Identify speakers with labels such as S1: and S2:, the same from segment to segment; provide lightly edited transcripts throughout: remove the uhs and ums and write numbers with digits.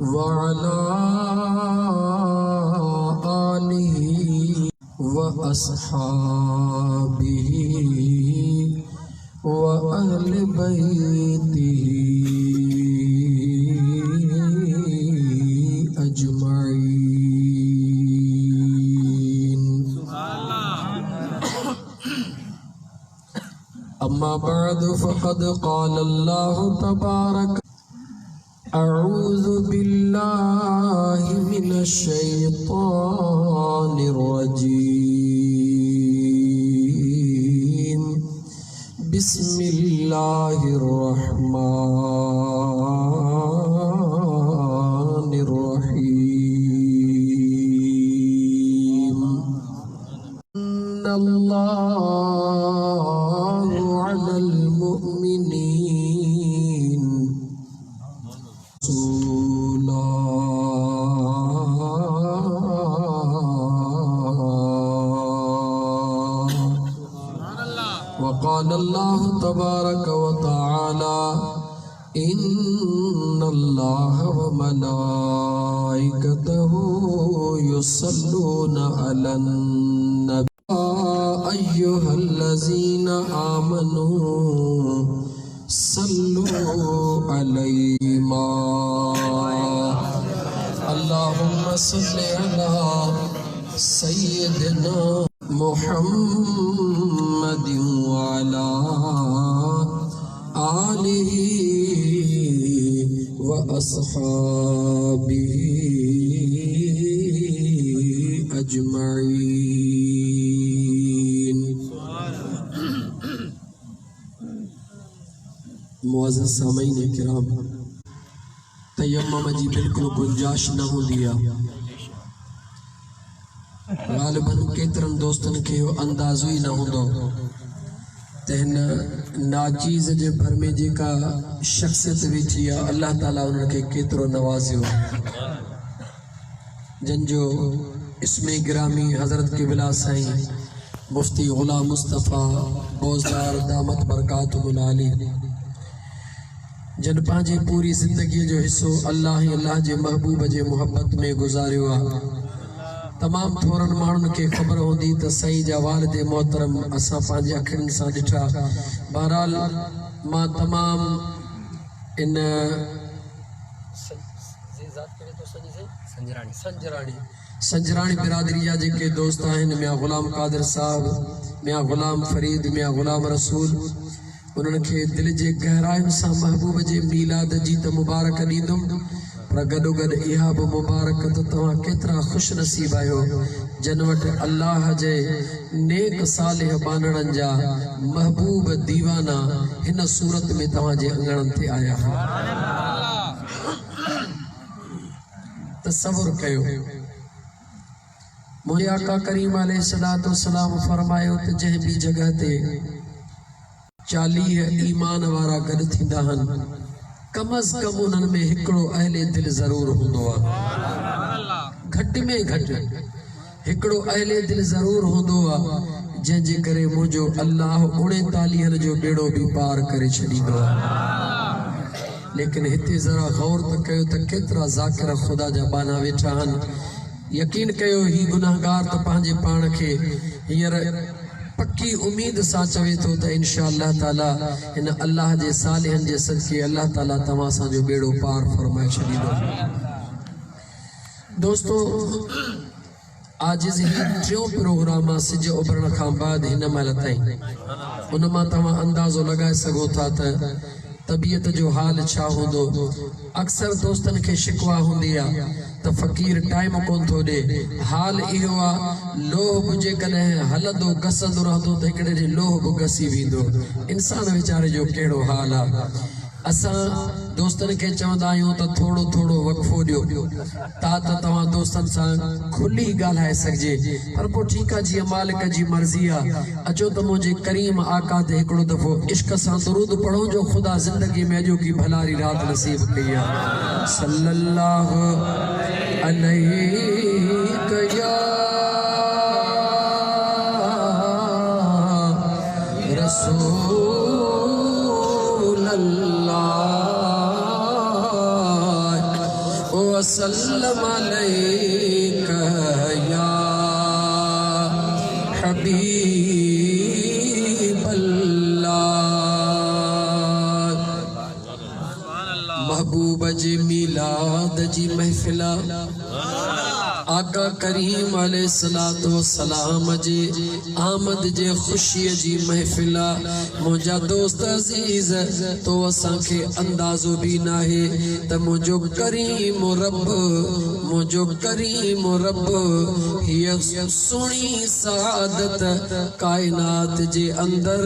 S1: वअला आलिहि व अस्हाबिहि व अहले बैतिहि अजमईन। अम्मा बअद फ़क़द क़ाल अल्लाहु तबारक अऊज़ु बिल्लाहि मिनश शैतानिर रजीम। बिस्मिल्लाहिर रहमानिर रहीम। इन्नल्लाहु अलल मुअमिनीन वक़ाल अल्लाहु तबारक व तआला इन्नल्लाह व मलाइकतहु युसल्लूना अलन नबी अय्युहल्लज़ीना आमनू सल्लू अलैहि अल्लाहुम्मा सल्लि अला सय्यिदिना मुहम्मदिन व अला आलिहि व अस्हाबिहि अजमईन। मुअज़्ज़ज़ सामीन किराम, तयम्मुम जी बिल्कुल गुंजाइश न हूंदी आहे। ग़ालिबन केतिरनि दोस्तनि खे इहो अंदाज़ो ई न हूंदो त हिन नाचीज़ जे भर में जेका शख़्सियत वेठी आहे, अल्लाह ताला उन्हनि खे केतिरो नवाज़ियो। जंहिंजो इस्मे गिरामी हज़रत क़िबला साईं मुफ्ती ग़ुलाम मुस्तफ़ा बोज़दार दामत बरकातुहुल आली जन पंहिंजी पूरी ज़िंदगी जो हिस्सो अल्लाह ही अल्लाह जे महबूब जे मोहब्बत में गुज़ारियो आहे। तमाम थोरन माण्हुनि खे ख़बर हूंदी त साईं जा वालिद मोहतरम असां पंहिंजे अखियुनि सां ॾिठा। बहरहाल मां तमाम इन संजराणी बिरादरी जा जेके दोस्त आहिनि, मियां ग़ुलाम कादिर साहब, मियां ग़ुलाम फरीद, मियां ग़ुलाम रसूल, उन्हनि खे दिल जे गहराइयुनि सां महबूब जे मीलाद जी त मुबारक ॾींदुमि, पर गॾोगॾु इहा बि मुबारक त तव्हां केतिरा ख़ुशि नसीब आहियो जन वटि अल्लाह जे नेक सालिह बानड़नि जा महबूब दीवाना हिन सूरत में तव्हांजे अंगणनि ते आया। तसव्वुर कयो, मुंहिंजे आका करीम अलैहिस्सलातु वस्सलाम फरमायो त जंहिं बि जगह ते 40 ईमान वारा गॾु थींदा आहिनि, कम अज़ कम उन्हनि में हिकिड़ो अहले दिल ज़रूर हूंदो आहे। घटि में घटि हिकिड़ो अहले दिल ज़रूर हूंदो आहे, जंहिंजे करे मुंहिंजो अल्लाह 39 जो बेड़ो बि पार करे छॾींदो आहे। लेकिन हिते ज़रा गौर त कयो त केतिरा ज़ाकिर ख़ुदा जा बाना वेठा आहिनि। यकीन कयो ही गुनाहगार त पंहिंजे पाण खे हींअर पक्की उम्मीद सां चवे थो त इंशाअल्लाह ताला इन अल्लाह जे सालिहन जे सदके अल्लाह ताला तव्हां सां जो बेड़ो पार फरमाए छॾींदो। दोस्तो, आजिज़ ही टियों प्रोग्राम आहे सिज उभरण खां बाद हिन महिल ताईं। उन मां तव्हां अंदाज़ो लॻाए सघो था त तबीयत जो हाल छा हूंदो। अक्सर दोस्तनि खे शिकवा हूंदी आहे त फ़क़ीर टाइम कोन थो ॾे। हाल इहो आहे, लोह बि जेकॾहिं हलंदो घसंदो रहंदो त हिकिड़े ॾींहुं लोह बि घसी वेंदो। इंसान वीचारे जो कहिड़ो हाल आहे। असां दोस्तनि खे चवंदा आहियूं त थोड़ो थोड़ो वक़फ़ो ॾियो ता त तव्हां दोस्तनि सां खुली ॻाल्हाए सघिजे। पर पोइ ठीकु आहे, जीअं मालिक जी मर्ज़ी आहे। अचो त मुंहिंजे करीम आका ते हिकिड़ो दफ़ो इश्क सां दुरूद पढ़ो जो ख़ुदा ज़िंदगी में अॼो की भलारी रात नसीब कई आहे। सल्लल्लाहु अलैहि या रसूल अल्लाह वसल्लम अलैका या हबीबल्लाह। महबूब जी मिलाद जी महफिला आका करीम अलैहिस्सलातु वस्सलाम जी आमद जे खुशी जी महफिला। मुझा दोस्त अजीज तो असां खे अंदाज़ो भी नाहे त मुझो करीम रब हिय सुणी सआदत कायनात जे अंदर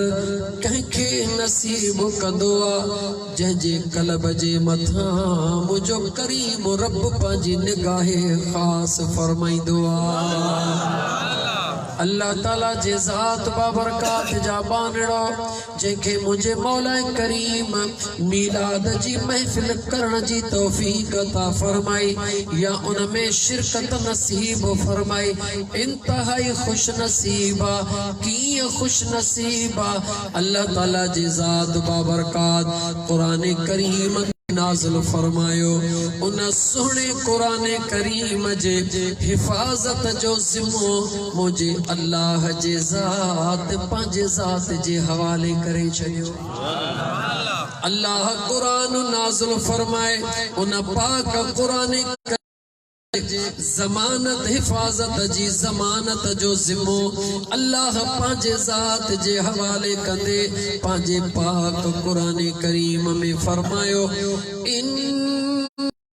S1: कंहिंखे नसीब कंदो आ जंहिंजे कल्ब जे मथा मुझो करीम रब पंहिंजी निगाहे ख़ास फरमाइंदो आ। अल्लाह ताला जे ज़ात बाबरकात जा बानड़ो जंहिंखे मुझे मौला करीम मीलाद जी महफिल करण जी तौफीक अता फरमाई या उन में शिरकत नसीब फरमाई। इंतहाई खुश नसीबा कीअं खुश नसीबा अल्लाह ताला जे ज़ात बाबरकात कुरान करीम नाज़िल फरमायो। उन सुने कुरान करीम जे हिफाजत जो ज़िम्मो मुझे अल्लाह जे ज़ात पंहिंजे ज़ात जे हवाले करे छॾियो। अल्लाह कुरान नाज़िल फरमाए उन पाक कुरान ज़मानत हिफाजत जी ज़मानत जो ज़िम्मो अल्लाह पंहिंजे ज़ात जे हवाले कंदे पंहिंजे पाक कुरान करीम में फरमायो इन्ना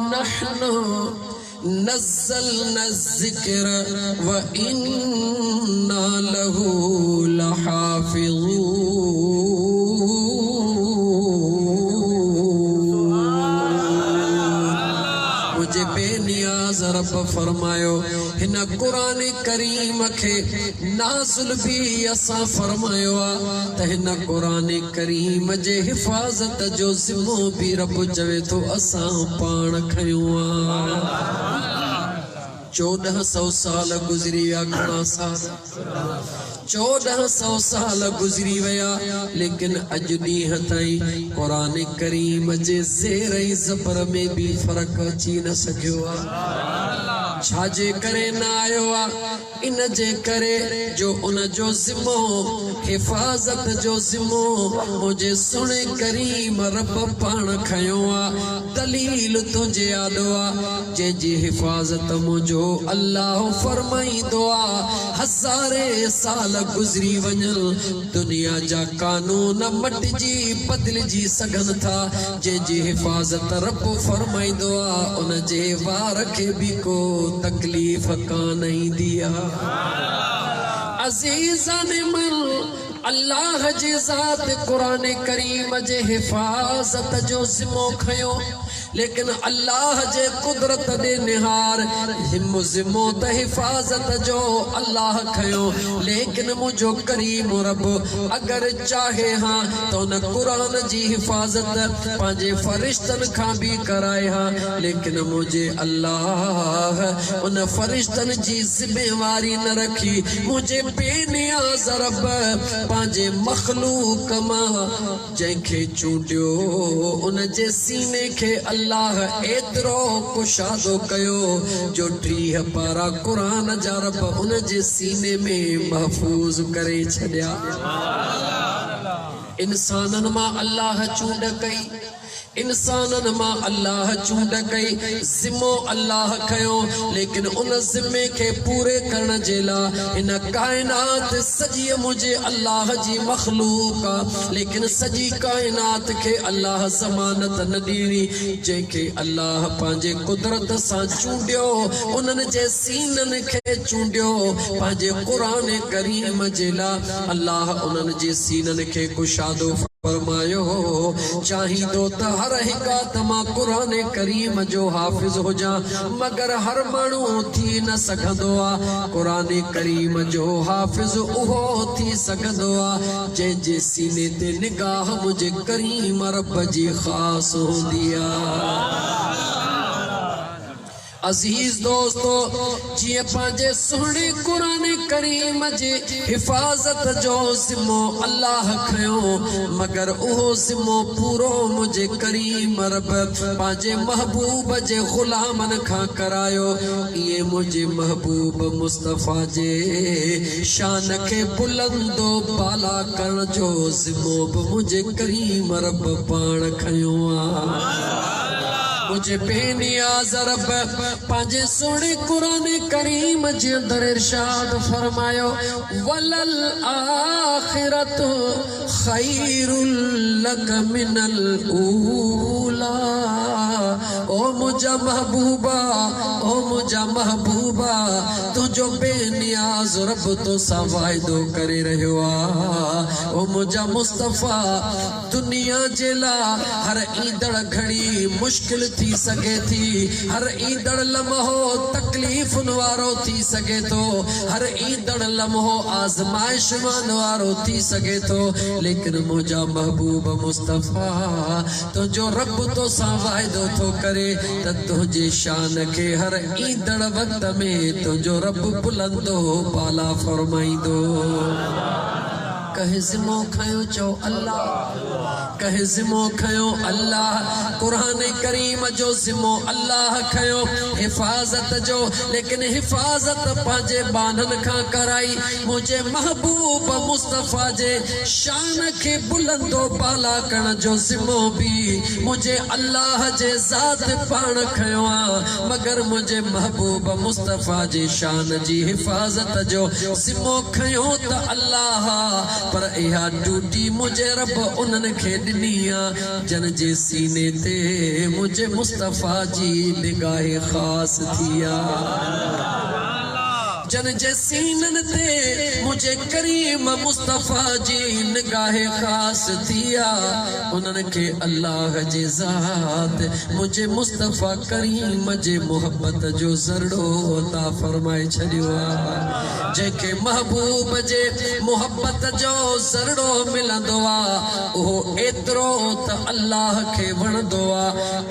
S1: नहनु नज़्ज़लना ज़िक्र व इन्ना लहू लहाफ़िज़ून। बेनियाज रब फरमायो हिन कुरान करीम के नाज़िल भी असां फरमायो आ त हिन कुरान करीम जे हिफाजत जो ज़िम्मो भी रब चवे तो असां पाण खयो आ। 1400 साल गुज़री विया घणा साल 1400 साल गुज़री विया लेकिन अॼु ॾींहं ताईं कुरान करीम जे ज़ेर ऐं ज़बर में भी फ़र्क़ अची न सघियो आहे। छाजे करे न आयो आहे इन जे करे जो उन जो ज़िम्मो हिफाजत जो ज़िम्मो मुझे सुने करीम रब पाण खयो आहे। दलील तुंहिंजे यादो आहे जंहिंजी हिफाजत मुझो अल्लाह फरमाईंदो आहे। हज़ारे साल गुज़री वञनि दुनिया जा कानून मटिजी बदिलजी सघनि था जंहिंजी हिफाजत रब फरमाईंदो आहे उन जे वार खे बि को तकलीफ़ कान ईंदी आहे। अज़ीज़ान मन अल्लाह जी ज़ात कुरान करीम जे हिफाजत जो ज़िम्मो खयो लेकिन अल्लाह जे कुदरत दे निहार ज़िम्मो त हिफाजत जो अल्लाह खयो लेकिन मुझो करीम रब अगर चाहे हाँ तो न कुरान जी हिफाजत पंहिंजे फरिश्तन खां भी कराए हाँ लेकिन मुझे अल्लाह उन फरिश्तन जी ज़िम्मेवारी न रखी। मुझे बेनियाज़ रब पंहिंजे मखलूक मां जंहिंखे चूंडियो उन जे सीने खे अल्लाह एतिरो कुशादो कयो जो 30 पारा कुरान जा रब उन जे सीने में महफूज करे छॾिया। इंसानन मां अल्लाह चूंड कई इंसानन मां अल्लाह चूंड कई ज़िम्मो अल्लाह खयो लेकिन उन ज़िम्मे के पूरे करण जे लाइ इन कायनात सजी मुझे अल्लाह जी मखलूक लेकिन सजी कायनात के अल्लाह ज़मानत न ॾीनी जंहिंखे अल्लाह पंहिंजे कुदरत सां चूंडियो उन्हनि जे सीनन खे चूंडियो पंहिंजे कुरान करीम जे लाइ अल्लाह उन्हनि जे सीनन खे कुशादो फरमायो। चाहिदो त हर हिकात मां कुरान करीम जो हाफिज हो जा मगर हर माण्हू थी न सघंदो आहे। कुरान करीम जो हाफिज उहो थी सघंदो आहे जंहिंजे सीने ते निगाह मुझे करीम रब जी ख़ास हूंदी आहे। अजीज दोस्तो जिए पांजे सुहणे कुरान करीम जे हिफाजत जो जिम्मो अल्लाह खयो मगर उहो जिम्मो पूरो मुझे करीम रब पांजे महबूब जे गुलामन खां करायो। ये मुझे महबूब मुस्तफा जे शान के बुलंदो बाला करण जो जिम्मो मुझे करीम रब पाण खयो आ। मुझे बेनियाज़ रब पांजे सोने कुरान करीम जे अंदर इरशाद फरमायो वलल आखिरतु खैरुल लक मिनल ऊला। ओ मुझा महबूबा तुझो बेनियाज़ रब तो सा वायदो करे रहियो आ। ओ मुझा मुस्तफा दुनिया जेला हर ईंदड़ घड़ी मुश्किल थी सके थी, हर ईंदड़ लम्हो तकलीफ वारो थी सके तो, हर ईंदड़ लम्हो आजमाइश वारो थी सके तो, लेकिन मुझा महबूब मुस्तफा तो जो रब तो सा वायदो तो करे त तुझे शान के हर ईंदड़ वक्त में तो जो रब बुलंदो बाला फरमाइंदो। कहे जिम्मो खयो चो अल्लाह, कहे जिम्मो खयो अल्लाह। कुरान करीम जो जिम्मो अल्लाह खयो हिफाजत जो, लेकिन हिफाजत पांजे बानन खां कराई। मुझे महबूब मुस्तफा जे शान के बुलंदो बाला करण जो जिम्मो भी मुझे अल्लाह जे जात पाण खयो आ। मगर मुझे महबूब मुस्तफा जे शान जी हिफाजत जो जिम्मो खयो त अल्लाह, पर इहा ड्यूटी मुझे रब उन्हनि खे ॾिनी आ जन जे सीने ते मुझे मुस्तफा जी निगाह ख़ास थी आ। जन जे सीनन ते मुझे करीम मुस्तफा जी निगाह खास थिया। उन्हनि खे अल्लाह जे ज़ात मुझे मुस्तफा करीम जे मोहब्बत जो ज़रड़ो अता फरमाए छॾियो आ। जेके महबूब जे मोहब्बत जो ज़रड़ो मिलंदो आ उहो एतिरो त अल्लाह खे वणंदो आ,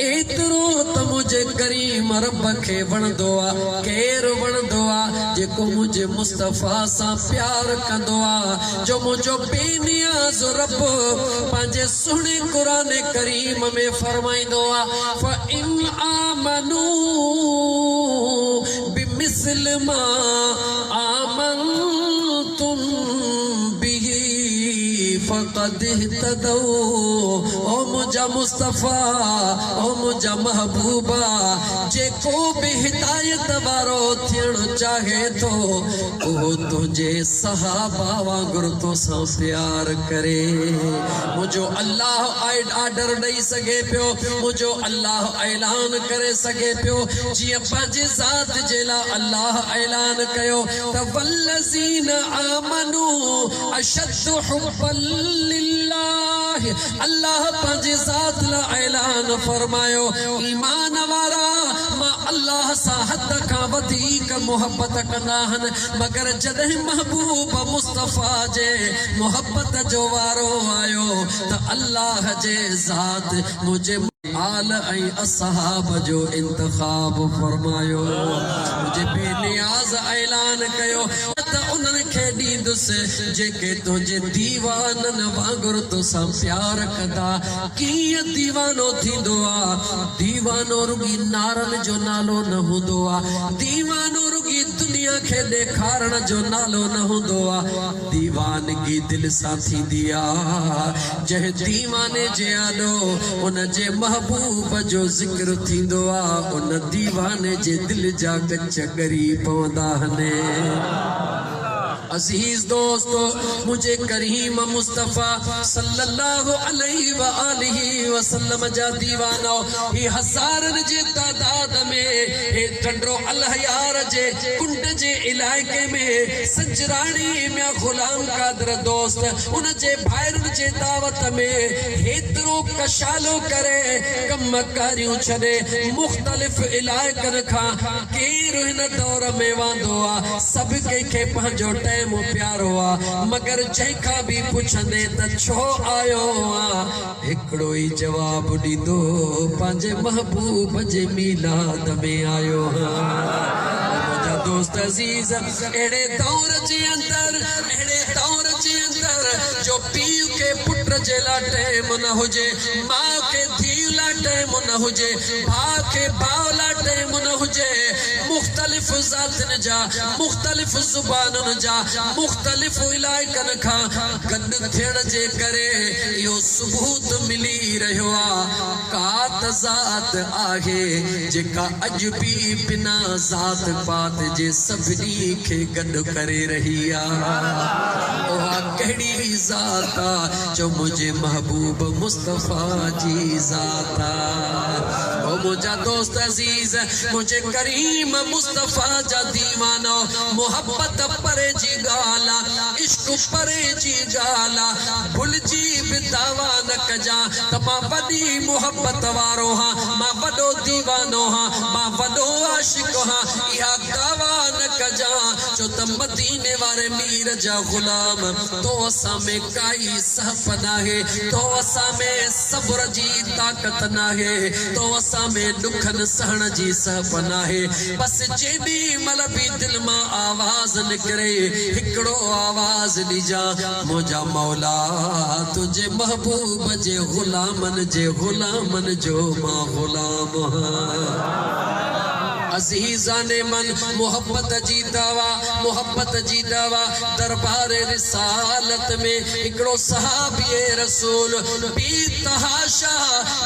S1: एतिरो त मुझे करीम रब खे वणंदो आ। केरु वणंदो आ जेको मुझे मुस्तफा सा प्यार कंदो आ, जो मुझो बेनियाज़ रब पांजे सुने कुरान करीम में फरमाइंदो आ फ़इन आमनू बिमिस्ल मा आमनतुम बिही फ़क़द इह्तदौ। ओ मुझा मुस्तफा, ओ मुझा महबूबा, जेको भी हिदायत वारो थियण चाहे तो वो तुझे सहाबा वांगुरु तो सा प्यार करे। मुझो अल्लाह आर्डर ॾेई सघे पियो, मुझो अल्लाह ऐलान करे सघे पियो जीअं पंहिंजे ज़ात जे लाइ अल्लाह ऐलान कयो त वल्लज़ीन आमनू अशद्दु हुब्बन लिल्लाह। अल्लाह पंहिंजे ज़ात लाइ ऐलान फरमायो ईमान वारा मां अल्लाह सा हद खां वधीक मोहब्बत कंदा आहिनि। मगर जॾहिं महबूब मुस्तफा जे मोहब्बत जो वारो आयो त अल्लाह जे ज़ात मुझे आल ऐं असहाब जो इंतखाब फरमायो। मुझे बेनियाज़ ऐलान कयो त उन्हनि खे ॾींदुसि जेके तुंहिंजे दीवाननि वांगुरु तोसां प्यार कंदा। कीअं दीवानो थींदो आ? दीवानो रुगी नारन जो नालो न हूंदो आ, दीवानो रुगी दुनिया खे ॾेखारण जो नालो न हूंदो आ। दीवानगी दिल सां थींदी आ। जंहिं दीवाने जे आॾो उन जे महबूब जो ज़िक्र थींदो आ, उन दीवाने जे दिल जा कच ॻरी पवंदा आहिनि। अजीज दोस्तो मुझे करीम मुस्तफा सल्लल्लाहु अलैहि व आलिहि वसल्लम जा दीवानो ही हज़ारन जे तादाद में हे टंडरो अलहयार जे कुंड जे इलाके में सजरानी में गुलाम कादर दोस्त उन जे भाइरन जे दावत में हेतरो कशालो करे कम कारियूं छॾे मुख्तलिफ इलाकन खां केर हिन दौर में वांदो आ। सब के पंहिंजो टाइम प्यारो आ, मगर जंहिंखां भी पुछंदे त छो आयो आ हिकिड़ो ई जवाब दीदो पांजे महबूब जे मीलाद में आयो मुझा दोस्त अजीज एड़े दौर जे अंदर जो पीउ के पुट जे ला टाइम न हुजे मां के धीउ ला टाइम न हुजे भाउ के भाउ ला टाइम न हुजे मुख्तलिफ ज़ातिन जा मुख्तलिफ ज़ुबानुन जा मुख्तलिफ इलाइकन खां गॾु थियण जे करे इहो सबूत मिली रहियो आहे का त ज़ात आहे जेका अॼु बि बिना ज़ात पात जे सभिनी खे गॾु करे रही आहे उहा कहिड़ी ज़ात आहे जो मुंहिंजे महबूब मुस्तफ़ा जी ज़ात आहे ओ मुंहिंजा दोस्त अज़ीज़ मुंहिंजे करीम मुस्तफ़ा जा दीवानो मोहब्बत परे जी ॻाल्हि आहे इश्क परे जी ॻाल्हि आहे भुलिजी बि दावा न कजां त मां वॾी मोहब्बत वारो हां मां वॾो दीवानो हां मां वॾो आशिक हां इहा दावा न कजां छो त मदीने वारे मीर जा ग़ुलाम तो असां में काई सहफ नाहे तो असां में सब्र जी ताक़त नाहे तो असां में दुखन सहन जी सहफ नाहे बस जेॾी महिल बि दिल मां आवाज़ निकिरे हिकिड़ो आवाज़ ॾिजां मुंहिंजा मौला तुंहिंजे महबूब जे ग़ुलामन जो मां ग़ुलाम अज़ीज़ाने मन मोहब्बत जी दावा दरबार रिसालत में हिकिड़ो सहाबी रसूल बेतहाशा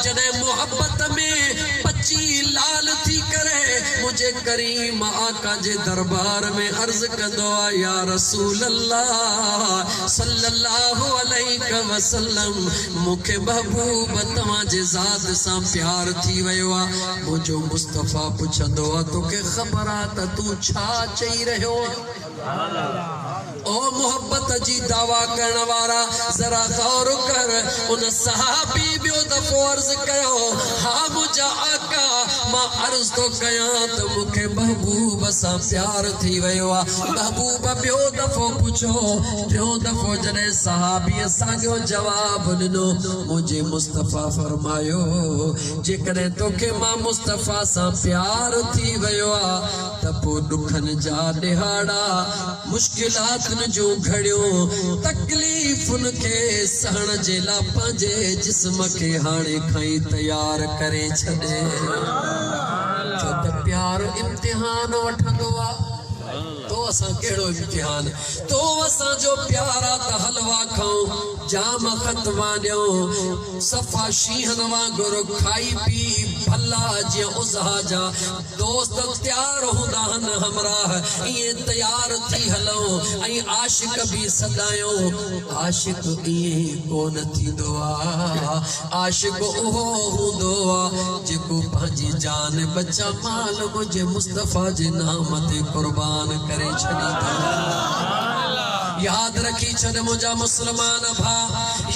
S1: जॾहिं मोहब्बत में पची लाल थी करे मुझे करीम आका जे दरबार में अर्ज कंदो आहे या रसूल अल्लाह सल्लल्लाहु अलैहि वसल्लम मूंखे महबूब तव्हां जे ज़ात सां प्यार थी वियो आहे मुंहिंजो मुस्तफ़ा पुछंदो आहे तोखे ख़बर आहे त तूं छा चई रहियो ओ मोहब्बत जी दावा करण वारा जरा गौर कर उन सहाबी ॿियो दफ़ो अर्ज कयो हा मुंहिंजा आका मां अर्ज तो कयां त मूंखे महबूब सां प्यार थी वियो आहे महबूब ॿियो दफ़ो पुछो टियों दफ़ो जॾहिं सहाबीअ साॻियो जवाब ॾिनो मुंहिंजे मुस्तफ़ा फरमायो जेकॾहिं तोखे मां मुस्तफ़ा सां प्यार थी वियो आहे त पोइ ॾुखनि जा ॾिहाड़ा मुश्किलातुनि जूं घड़ियूं तकलीफ़ुनि खे सहण जे लाइ पंहिंजे जिस्म खे हाणे खां ई तयार करे छॾे छो त प्यार इम्तिहान वठंदो आहे तो असां कहिड़ो इम्तिहान तो असां जो प्यारा त हलवा खाऊं जाम खतवा ॾियूं सफ़ा शीहन वांगुरु खाई पी भला जीअं उज़हा जा दोस्त तयार हूंदा आहिनि हमराह ईअं तयार थी हलूं ऐं आशिक बि सदायूं आशिक ईअं कोन थींदो आहे आशिक उहो हूंदो आहे जेको पंहिंजी जान बचा माल मुंहिंजे मुस्तफ़ा जे नाम ते क़ुर्बान करे छॾींदो याद रखी छॾ मुंहिंजा मुस्लमान भा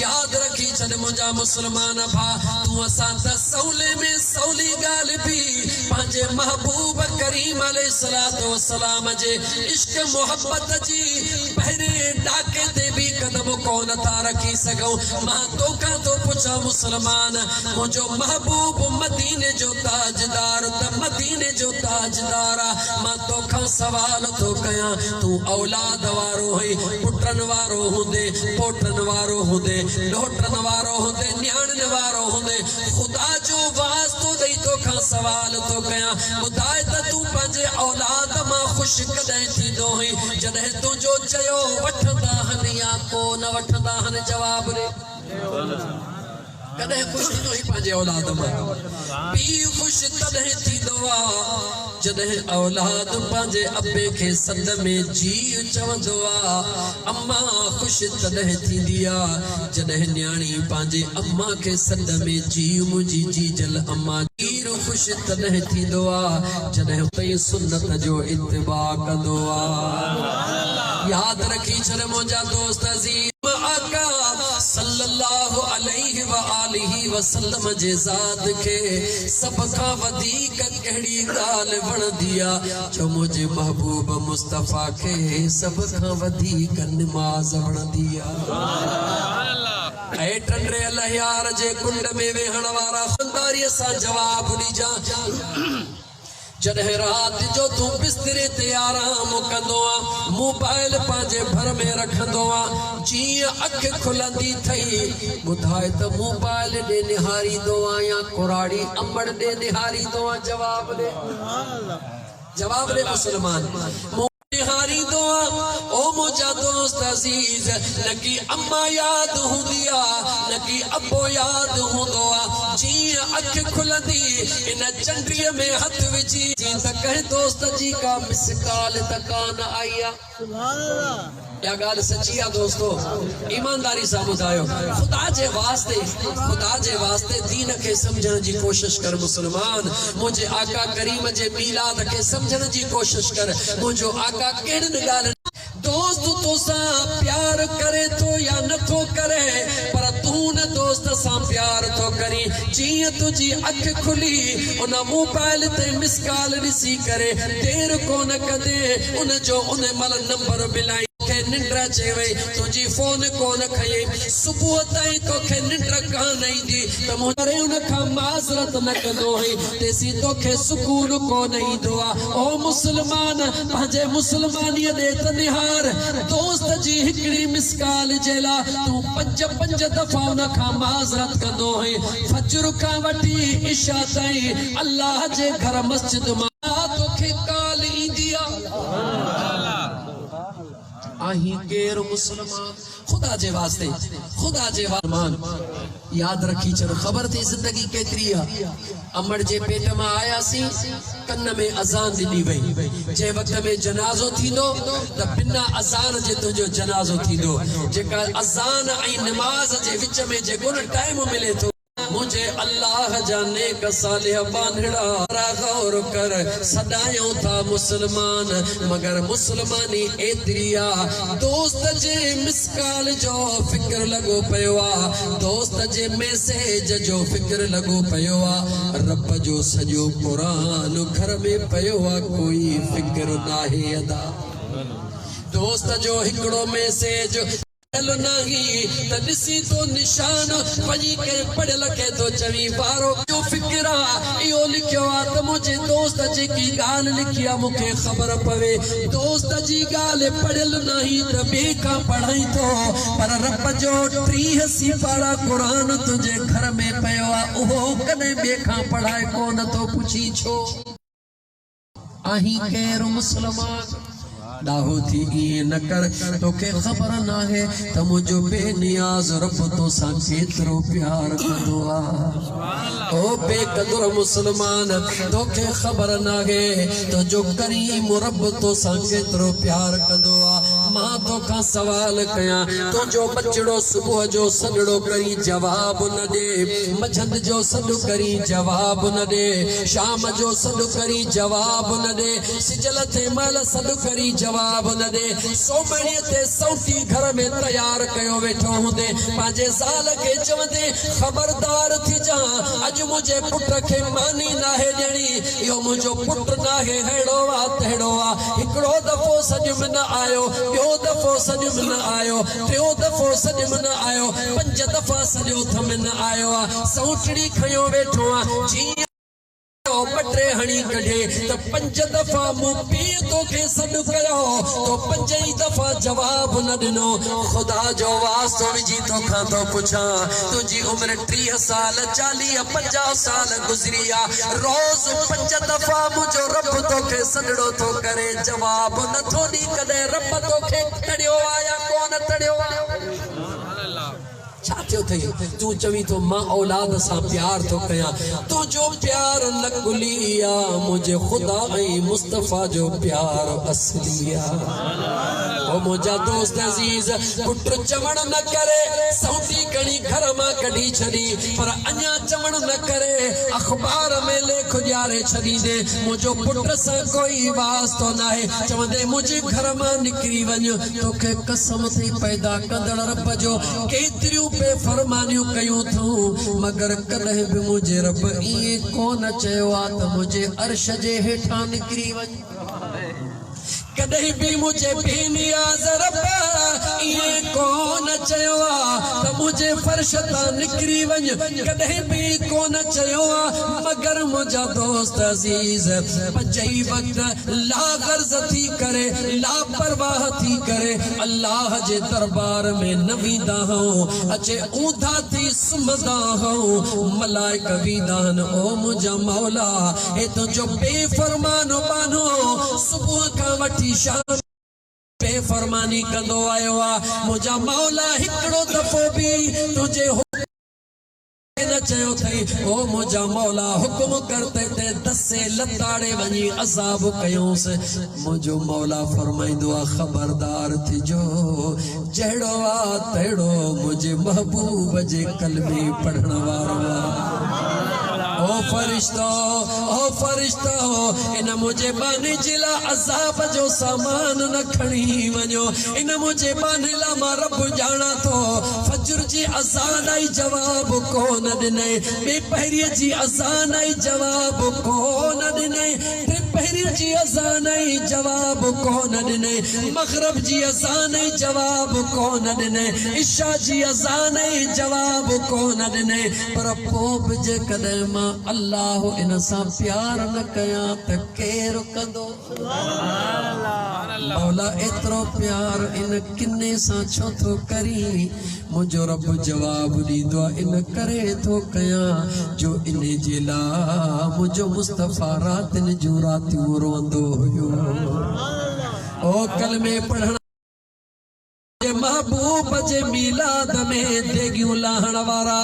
S1: याद रखी छॾ मुंहिंजा मुस्लमान भा तूं असां त सवले में सवली ॻाल्हि बि पंहिंजे महबूब करीम अलैहिस्सलातु वस्सलाम जे इश्क मोहब्बत जी पहिरें ॾाके ते बि कदम कोन था रखी सघूं मां तोखां थो पुछां मुस्लमान मुंहिंजो महबूब मदीने जो ताजदार त मदीने जो ताजदार आहे मां तोखां सवाल थो कयां तूं औलाद वारो हुई पुटन वारो हूंदे पोटन वारो हूंदे ॾोटन वारो हूंदे न्याणन वारो हूंदे ख़ुदा जो वास्तो ॾेई तोखां सवाल थो कयां ॿुधाए त तूं पंहिंजे औलाद मां ख़ुशि कॾहिं थींदो हुई जॾहिं तुंहिंजो चयो वठंदा आहिनि या को न वठंदा आहिनि जवाब ॾे कॾहिं ख़ुशि थींदो हुई पंहिंजे औलाद मां पीउ ख़ुशि तॾहिं थींदो आहे जॾहिं औलाद पंहिंजे अबे खे सॾ में जी चवंदो आहे अम्मा ख़ुशि तॾहिं थींदी आहे जॾहिं न्याणी पंहिंजे अम्मा खे सॾ में जी मुंहिंजी जी जल अम्मा हीरो ख़ुशि तॾहिं थींदो आहे जॾहिं तई सुन्नत जो इत्तिबा कंदो आहे याद रखी छॾ मुंहिंजा दोस्त अज़ीज़ आका सल्लल्लाहु अलैहि व आलिहि वसल्लम जे ज़ात खे सब खां वधीक कहिड़ी ॻाल्हि वणंदी आहे जो मुंहिंजे महबूब मुस्तफ़ा खे सब खां वधीक नमाज़ वणंदी आहे ऐ टंडरे लहियार जे कुंड में वेहण वारा खुदारी सा जवाब ॾिजा जॾहिं रात जो तू बिस्तरे ते आराम कंदो आ मोबाइल पांजे भर में रखंदो आ जीअं अख खुलंदी थई ॿुधाए त मोबाइल ॾे निहारींदो आ या कुराड़ी अंबड़ ॾे निहारींदो आ जवाब ॾे मुसलमान निहारींदो आ ओ मुंहिंजा दोस्त अज़ीज़ न की अम्मा याद हूंदी आ न की अबो याद हूंदो आ जीअं अख खुलंदी इन चंडीअ में हथ विझी त कंहिं दोस्त जी का मिस कॉल त कान आई आ या ॻाल्हि सची आहे दोस्तो ईमानदारी सां ॿुधायो खुदा जे वास्ते दीन खे सम्झण जी कोशिश कर मुसलमान मुंहिंजे आका करीम जे मीलाद खे सम्झण जी कोशिश कर मुंहिंजो आका कहिड़नि ॻाल्हि दोस्त तोसां प्यार करे थो या नथो करे पर तूं न दोस्त सां प्यार थो करी जीअं तुंहिंजी अख खुली उन मोबाइल ते मिस कॉल ॾिसी करे देर कोन कंदे उन जो उन महिल नंबर मिलाई निंड अचे वई तुंहिंजी फोन कोन खई सुबुह ताईं तोखे निंड कान ईंदी त मुंहिंजे उन खां माज़रत न कंदो हुई तेसी तोखे सुकून कोन ईंदो आहे ओ मुसलमान पंहिंजे मुसलमानीअ ॾे त निहार दोस्त जी हिकिड़ी मिस कॉल जे लाइ तूं पंज दफ़ा उन खां माज़रत कंदो हुई फजर खां वठी इशा ताईं अल्लाह जे घर मस्जिद मां तोखे कॉल ईंदी आहे आही केर मुसलमान खुदा जे वास्ते याद रखी चलो खबर थी जिंदगी केतरी है अमर जे पेट में आयासी कन्न में अजान दी वई जे वक्त में जनाजो थींदो त बिना अजान जे तुझो जनाजो थींदो जेका अजान ऐं नमाज जे विच में जे कोन टाइम मिले तो मुझे अल्लाह जाने का सालिह बांधड़ा गौर कर सदायों था मुसलमान मगर मुसलमानी एतरिया दोस्त जे मिस कॉल जो फिक्र लगो पयोआ दोस्त जे मैसेज जो फिक्र लगो पयोआ रब जो सजो कुरान घर में पयोआ कोई फिक्र नाहे अदा दोस्त जो हिकड़ो मैसेज नहीं त ॾिसी तो निशान वञी के पढ़ियल खे तो चवी वारो जो फिक्र इहो लिखियो आहे त मुंहिंजे दोस्त जेकी ॻाल्हि लिखी आहे मूंखे ख़बर पवे दोस्त जी ॻाल्हि पढ़ियल नहीं त ॿिए खां पढ़ाई थो पर रब जो 30 सिपारा क़ुरान तुंहिंजे घर में पियो आहे उहो कॾहिं ॿिए खां पढ़ाए कोन थो पुछी छो आही केर मुसलमान दाहो थी ये न कर तोखे खबर ना है त मुझो बेनियाज रब तो सा केतरो प्यार कंदो आ ओ बेकदर मुसलमान तोखे खबर ना है तो जो करीम रब तो सा केतरो प्यार कंदो आ मां तो का सवाल कया तो जो बचड़ो सुबह जो सडड़ो करी जवाब न दे मझंद जो सड करी जवाब न दे शाम जो सड करी जवाब न दे सिजल थे माल सड करी जवाब न दे सोमणीअ ते सौटी घर में तैयार कयो वेठो हूंदे पंहिंजे ज़ाल खे चवंदे खबरदार थी जा अॼु मुंहिंजे पुट खे मानी नाहे ॾियणी इहो मुंहिंजो पुट नाहे अहिड़ो आहे तहिड़ो आहे हिकिड़ो दफ़ो सॼ में न आयो ॿियो दफ़ो सॼ में न आयो टियों दफ़ो सॼ में न आयो 5 दफ़ा सॼो थ में न आयो आहे सौटड़ी खयो वेठो आहे जीअं पटे हणी कढे त 5 दफ़ा मूं पीउ तोखे सॾु कयो तो 5 दफ़ा जवाब न ॾिनो खुदा जो वास्तो विझी तोखां थो पुछां तुंहिंजी उमिरि 30 साल 40 50 साल गुज़री आहे रोज़ 5 दफ़ा मुंहिंजो रब तोखे सॾड़ो थो करे जवाब नथो ॾी कॾहिं रब तोखे तड़ियो आहे या कोन तड़ियो आहे तू चवी तो मां औलाद सा प्यार तो कया तो जो प्यार नकुलिया मुझे खुदा ऐं मुस्तफा जो प्यार असलिया ओ मुझा दोस्त अजीज पुट चवण न करे सौटी कणी घर मां कढी छडी पर अञा चवण न करे अखबार में लेख ॾियारे छडी दे मुझो पुट सा कोई वास्तो नाहे चवंदे मुझे घर मां निकरी वञ तोखे कसम थी पैदा कंदड़ रब जो केतिरियूं बेफरमानियूं कयूं थूं मगर कॾहिं बि मुंहिंजे रब ईअं कोन चयो आहे त मुंहिंजे अर्श जे हेठां निकिरी वञ कदे भी मुझे बेनियाज रब्बा ये कौन चयोआ त मुझे फरशता निकरी वञ कदे भी कौन चयोआ मगर मुझा दोस्त अजीज बचई वक्त ला गर्ज थी करे लापरवाह थी करे अल्लाह जे दरबार में नवीदा हो अचे ऊंधा थी सुमदा हो मलाइक वीदान ओ मुझा मौला ए तो जो बेफरमानो बानो सुबह का वठी शाम बेफरमानी कंदो आयो आ मुझा मौला हिकड़ो दफो भी तुझे न चयो थई ओ मुझा मौला हुक्म करते ते दसे लताड़े वनी अज़ाब कयोस मुझो मौला फरमाइंदो आ खबरदार थी जो जड़ो आ तेड़ो मुझे महबूब जे कलमे पढ़ण वारो ओ फरिश्तो इन मुझे बाने जिला अज़ाब जो सामान न खणी वञो इन मुझे बाने ला मां रब जाना तो फजर जी अज़ान आई जवाब कोन दिने बे पहिरी जी अज़ान आई जवाब कोन दिने पहिरी जी अज़ान आई जवाब कोन दिने मगरिब जी अज़ान आई जवाब कोन दिने इशा जी अज़ान आई जवाब कोन दिने पर पोब जे कदम अल्लाह इन सा प्यार न कया त केर कंदो मौला एतरो प्यार इन किन्ने सा छो थो करी मुझो रब जवाब दीदो इन करे थो कया जो इन जिला मुझो मुस्तफा रातिन जू रातियूं रोंदो हुयो ओ कलमे पढ़ण महबूब जे मिलाद में देगियूं लाहण वारा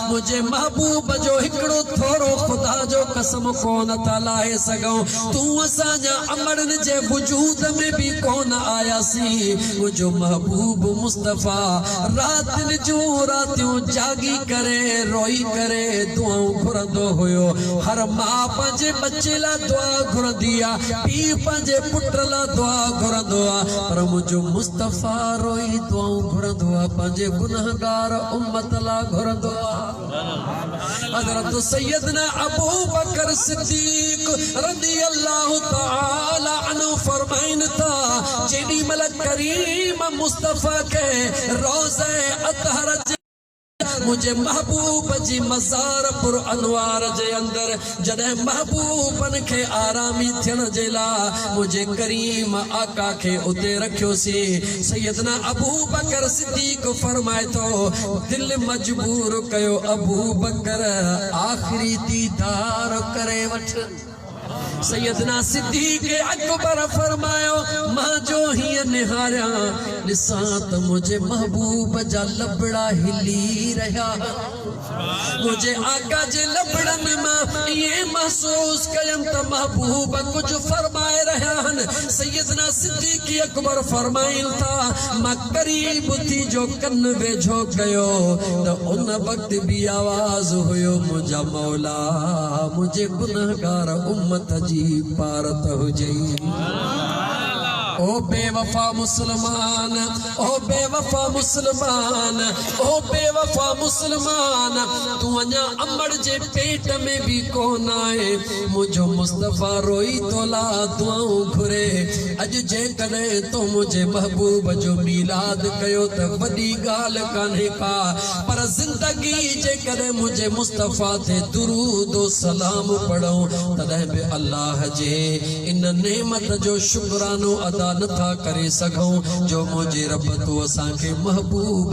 S1: मुझे महबूब जो हिकड़ो थोरो खुदा जो कसम कोन था लाहे सघूं तू असांजा अमरन जे वजूद में भी कोन आयासी मुझो महबूब मुस्तफा रातिन जूं रातियूं जागी करे रोई करे दुआऊं घुरंदो हुयो हर मां पंहिंजे बच्चे ला दुआ घुरंदी आ पीउ पंहिंजे पुट ला दुआ घुरंदो आ पर मुझो मुस्तफा रोई दुआऊं घुरंदो आ पंहिंजे गुनहगार उम्मत ला घुरंदो आ हज़रत सैयदना अबू बकर सिद्दीक रज़ी अल्लाह तआला अन्हु फरमाइन था जेडी मलक करीम मुस्तफा के रोज़े अतहर मुझे महबूब जी मज़ार पुर अनवार जे अंदर जडे महबूबन के आरामी थियण जे ला मुझे करीम आका के उते रखियो सी सैयदना अबू बकर सिद्दीक फरमाए तो दिल मजबूर कयो अबू बकर आखिरी दीदार करे वठ सैयदना सिद्दीक अकबर फरमायो मां जो ही निहारिया ॾिसां त मुझे महबूब जा लबड़ा हिली रहा मुझे आका जे लबड़न में ये महसूस कयम त महबूब कुछ फरमाए रहा हन सैयदना सिद्दीक अकबर फरमाइन था मां करीब थी जो कन वेझो कयो त उन वक्त भी आवाज हुयो मुझा मौला मुझे गुनहगार उम्मत जी पारत हुजई ओ बेवफा मुसलमान ओ बेवफा मुसलमान ओ बेवफा मुसलमान तू अञा अमड़ जे पेट में भी कोन आए मुझो मुस्तफा रोई तोला दुआऊं घुरे अज जे कदे तो मुझे महबूब जो मिलाद कयो त वडी गाल कान्हे का पर जिंदगी जे कदे मुझे मुस्तफा ते दुरूद ओ सलाम पढ़ो तदे बे अल्लाह जे इन नेमत जो शुक्रानो अदा नथा करे सघूं जो मुझे रब तो असां के महबूब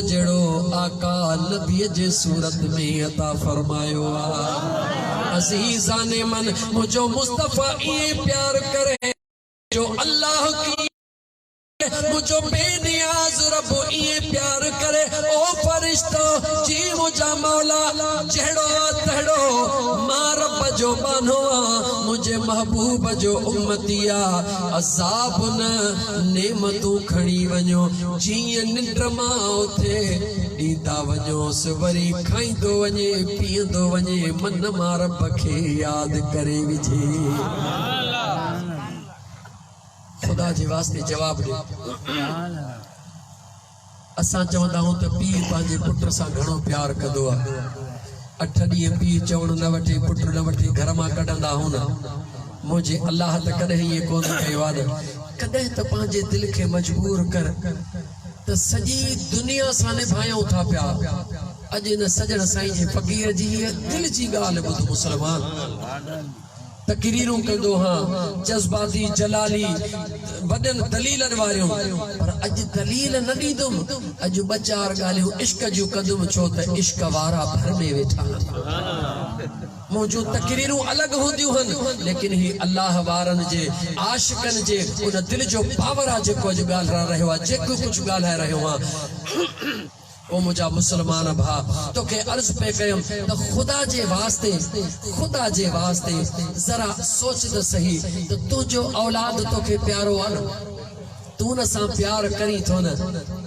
S1: जड़ो आका नबी जे सूरत में अता फरमायो अजीजान मन मुझो मुस्तफा ये प्यार करे जो अल्लाह की मुझो बेनियाज रब ये प्यार करे ओ फरिश्तो जी मुझा मौला जड़ो तड़ो मां रब जो बानो मुझे महबूब जो उम्मतिया अज़ाब न नेमतू खणी वञो जीअं निंड मां उथे ॾींदा वञोस वरी खाईंदो वञे पीअंदो वञे मन मां रब खे यादि करे विझे खुदा जे वास्ते जवाब दे असां चवंदा आहियूं त पीउ पंहिंजे पुट सां घणो प्यार कंदो आहे 8 ॾींहं पीउ चवण न वठे पुट न वठे घर मां कढंदा आहियूं न मुझे अल्लाह त कदे ये कोन कयो आहे कदे त पांजे दिल के मजबूर कर त सजी दुनिया सां निभायूं था पिया अज इन सजण साईं जे फ़कीर जी दिल जी ॻाल्हि ॿुध मुसलमान तकरीरूं कंदो हाँ जज्बाती जलाली वडन दलीलन वारियूं पर अज दलील न ॾींदुम अज ॿ चार ॻाल्हियूं इश्क जूं कंदुम छो त इश्क वारा भर में वेठा मौजूद तकरीरूं अलग होंदियूं हन लेकिन ही अल्लाह वारन जे आशिकन जे उन दिल जो पावर आ जेको अज ॻाल्हाए रहियो आहे जेको कुछ ॻाल्हाए रहियो आहे ओ मुझा मुसलमान भा तो के अर्ज पे कयम तो खुदा जे वास्ते जरा सोच तो सही तो तू जो औलाद तो के प्यारो आ तू न सा प्यार करी थो न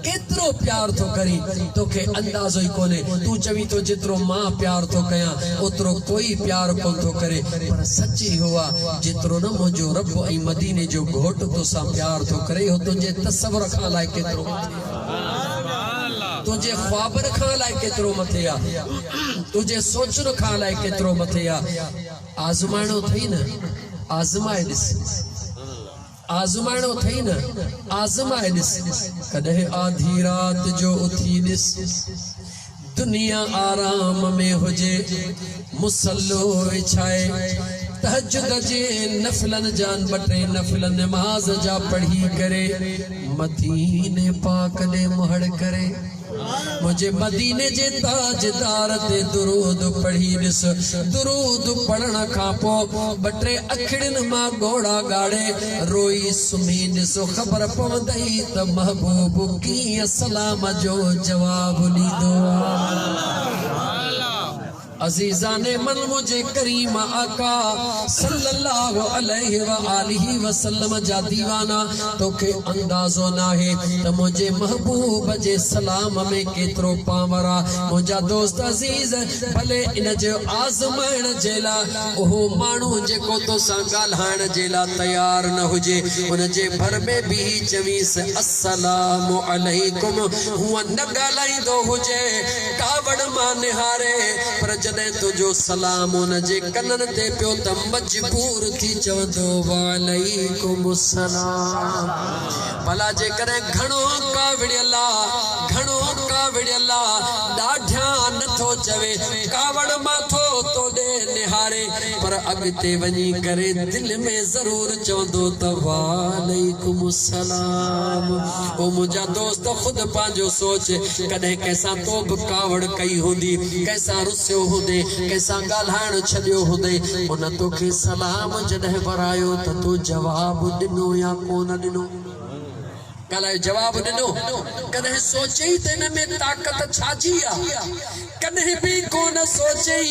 S1: केतरो प्यार तो करी तो के अंदाजो ही कोने तू चवी तो जितरो मां प्यार तो कया उतरो कोई प्यार कोन तो करे पर सच्ची हुआ जितरो न मुझो रब आई मदीने जो घोट तो सा प्यार तो करे हो तुझे तसव्वुर खां लाए केतरो तुझे ख्वाबर खां लाए केतरो मथे आ तुझे सोचण खां लाए केतरो मथे आ आजमाइणो थई न आजमाए दिस आजमाइणो थई न आजमाए दिस कदे आधी रात जो उथी दिस दुनिया आराम में हुजे मुसल्लो विछाए तहज्जुद जे नफलन जान बटे नफल नमाज जा पढ़ी करे मदीने पाक ने मुहड़ करे मुझे मदीने जे ताजदार ते दुरूद पढ़ी दिस दुरूद पढ़ण खां पो बटे अखड़न मां घोड़ा गाड़े रोई सुमी दिसो खबर पवंदई त महबूब की सलाम जो जवाब ॾींदो अजीजा ने मन मुझे करीम आका सल्लल्लाहु अलैहि व आलिहि वसल्लम जा दीवाना तो के अंदाजो ना है त मुझे महबूब जे सलाम में केतरो पावरा मुझा दोस्त अजीज भले इन जो आजमाइण जेला ओहो मानू जेको तो सा गाल्हाइण जेला तैयार न हुजे उन जे भर में भी चवीस अस्सलामु अलैकुम हुआ न गालाइंदो हुजे कावड़ मा निहारे पर तुझो सलाम उन जे कनन ते पियो त मजबूर थी चवंदो वालेकुम सलाम भला जे करे घणो कावड़ियला ॾाढा नथो चवे कावड़ माथो तो दे निहारे पर अगते वनी करे दिल में जरूर चवंदो त वालेकुम सलाम ओ मुझा दोस्त खुद पांजो सोच कदे कैसा तोब कावड़ कई होंदी कैसा रुस्यो होंदे कैसा गाल्हाइण छडियो होंदे उन तोखे सलाम जडे वरायो त तू जवाब दिनो या कोन दिनो गाल्हायो जवाब दिनो कदे सोचई त इन में ताकत छाजी आ कदे भी कोन सोचई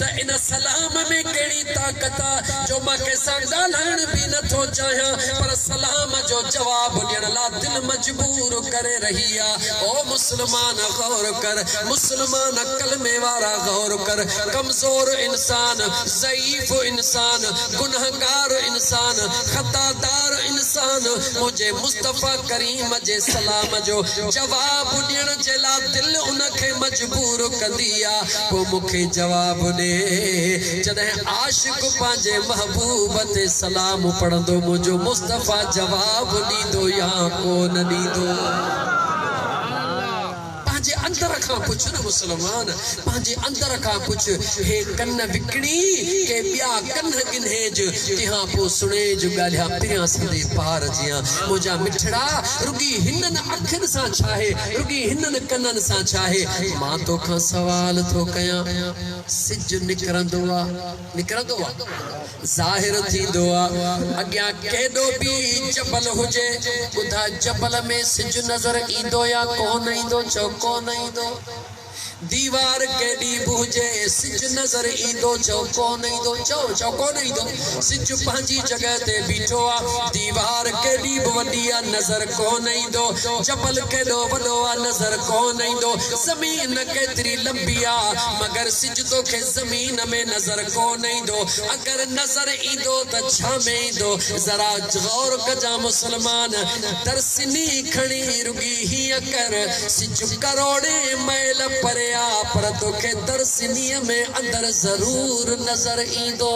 S1: त इन सलाम में केड़ी ताकत आ जो मां कैसा गाल्हाइण भी न थो चाहा पर सलाम जो जवाब ॾियण ला दिल मजबूर करे रही आ ओ मुसलमान गौर कर मुसलमान कलमे वाला गौर कर कमजोर इंसान ज़ईफ इंसान गुनहगार इंसान खतादार इंसान मुझे मुस्तफा करीम जे सलाम जो जवाब ॾियण जे ला दिल उनखे मजबूर कंदिया वो मुखे जवाब दे जदे आशिक पांजे महबूब ते सलाम पढ़ंदो मुझो मुस्तफा जवाब ॾींदो या कोन ॾींदो अंदर का कुछ न मुसलमान पांजे अंदर का कुछ हे कन्न विकणी के बिया कन्न गिन्हेज तिहा पो सुने जो गालिया पिया सदे पार जिया मुजा मिठड़ा रुगी हिनन अखन सा चाहे रुगी हिनन कन्नन सा चाहे मां तो का सवाल तो कया सिज निकरंदो आ जाहिर थींदो आ अग्या केडो भी जबल हुजे बुधा जबल में सिज नजर ईंदो या कोन ईंदो चो कोन ईंदो दीवार के दी बुझे सिज नजर ईंदो चो कोन ईंदो चो कोन ईंदो सिज पंहिंजी जगह ते बीठो आ दीवार के दी वडिया नजर कोन ईंदो जबल केडो वडो आ नजर कोन ईंदो जमीन केतरी लंबी आ मगर सिज तो के जमीन में नजर कोन ईंदो अगर नजर ईंदो त छा में ईंदो जरा गौर कजा मुसलमान दरसनी खणी रुगी ही कर सिज करोड़े मैल परे पर तो के दरसनी में अंदर जरूर नजर ईंदो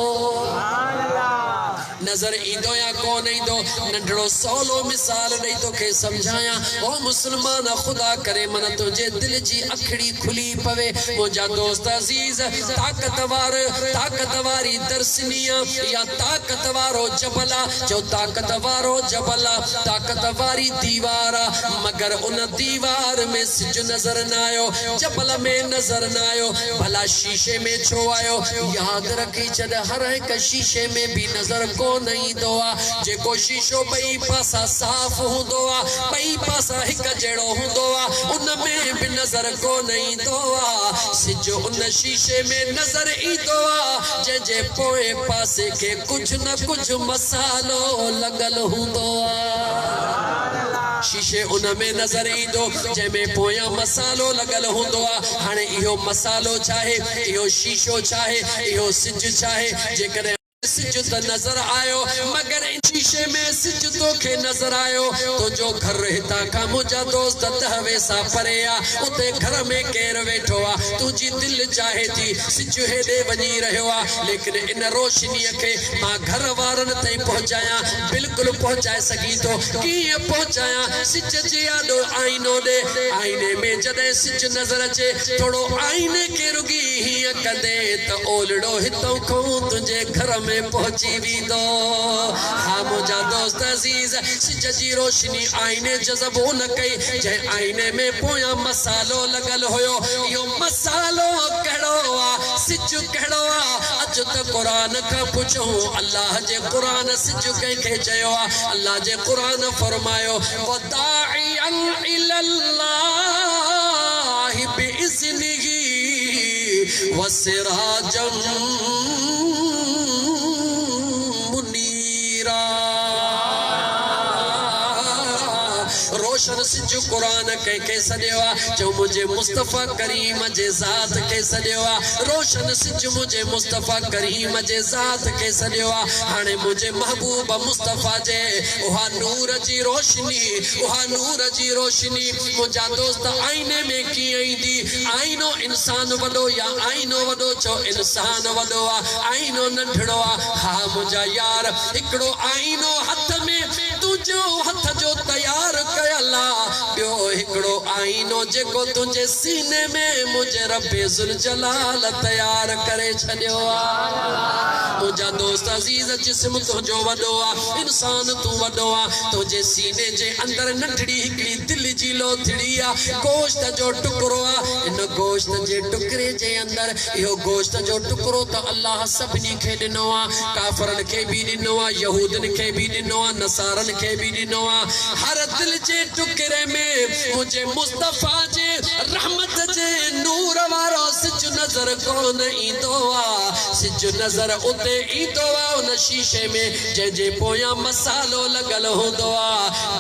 S1: नजर ईंदो या कोन ईंदो नंढड़ो सवलो मिसाल ॾेई तोखे समझाया ओ मुसलमान खुदा करे मन तुझे दिल जी अखड़ी खुली पवे मुंहिंजा दोस्त अजीज ताकतवारी दर्शनिया या ताकत वारो जबला जो ताकत वारो जबला ताकत वारी दीवार मगर उन दीवार में सिज नजर न आयो जबल में नजर न आयो भला शीशे में छो आयो याद रखी छॾ हर एक शीशे में भी नजर कोन ईंदो आ जेको शीशो बई पासा साफ हुंदो आ बई पासा हिक जहिड़ो हुंदो आ उन में भी नजर कोन ईंदो आ सिज उन शीशे में नजर ईंदो आ जे पोए पासे के कुछ न कुछ मसालो लगल हुंदो आ शीशे उन में नजर ईंदो जंहिंमें पोयां मसालो लगल हुंदो आ हाणे इहो मसालो चाहे इहो शीशो चाहे इहो सिज चाहे जेकॾहिं सिज त नजर आयो मगर इन शीशे में सिज तोखे नजर आयो तो जो घर हितां खां मुंहिंजा दोस्त दहवे सां परे आ उते घर में केर वेठो आ तुंहिंजी दिल चाहे थी सिज हेॾे वञी रहियो आ लेकिन इन रोशनीअ खे मां घर वारनि ताईं पहुचायां बिल्कुलु पहुचाए सघी थो कीअं पहुचायां सिज जे आॾो आईनो ॾे आईने में जॾहिं सिज नज़र अचे थोरो आईने खे रुगी हीअं कंदे त ओलड़ो हितां खां तुंहिंजे घर में पहुची वेंदो हा मुंहिंजा दोस्त अजीज सिज जी रोशनी आईने जज़बो न कई जंहिं आईने में पोयां मसालो लगल हुयो इहो मसालो कहिड़ो आ सिज कहिड़ो आ अॼु त क़ुरान खां पुछो अल्लाह जे क़ुरान सिज कंहिंखे चयो आ अल्लाह जे क़ुरान फरमायो वदाइअन इलल्लाहि बिइज़्निही वसिराजम रोशन सिज कुरान के सदियो जो मुझे मुस्तफा करीम जे जात के सदियो रोशन सिज मुझे मुस्तफा करीम जे जात के सदियो हाने मुझे महबूब मुस्तफा जे उहा नूर जी रोशनी मुझा दोस्त आईने में की ईंदी आईनो इंसान वडो या आईनो वडो चो इंसान वडो आईनो नंढड़ो हा मुझा यार हिकड़ो आईनो हथ में तुझो हथ जो तैयार कयला बियो हिकड़ो आईनो जेको तुझे सीने में मुझे रब्बे जुल जलाल तैयार करे छडियो मुझा दोस्त अजीज जिस्म तुझो वडो इंसान तू वडो तुझे सीने जे अंदर नंढड़ी हिकड़ी दिल जी लोथड़ी गोश्त जो टुकड़ो इन गोश्त जे टुकड़े जे अंदर इहो गोश्त जो टुकड़ो तो अल्लाह सभिनी खे दिनो काफरन के भी दिनो यहूदन के भी दिनो नसारन के भी दिनो हर दिल जे टुकड़े में मुझे मुस्तफा जे रहमत जे नूर वारो सिज नजर कोन ईंदो सिज नजर उते ईंदो उन शीशे में जे पोयां मसालो लगल होंदो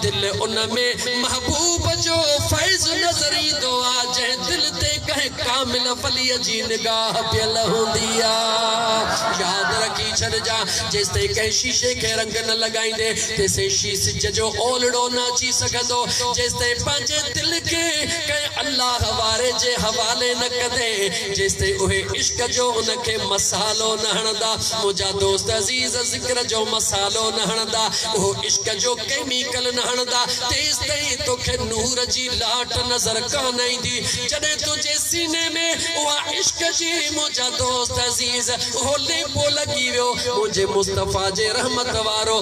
S1: दिल उन में महबूब जो फैज नजर ईंदो जे दिल ते कहे कामिल वली जी निगाह पियल होंदी याद रखी छॾजा जेसिताईं कंहिं शीशे के रंग न लगाईंदे तेसिताईं सिज जो ओलड़ो न अची सघंदो जेसिताईं पंहिंजे दिल के कंहिं अल्लाह वारे जे हवाले न कंदे जेसिताईं उहे इश्क जो उनखे मसालो न हणंदा मुंहिंजा दोस्त अजीज ज़िक्र जो मसालो न हणंदा उहो इश्क जो केमिकल न हणंदा तेसिताईं तोखे नूर जी लाट नज़र कान ईंदी जॾहिं तुंहिंजे सीने में उहा इश्क जी मुंहिंजा दोस्त अजीज उहो लेपो लॻी वियो मुंहिंजे मुस्तफा जे रहमत वारो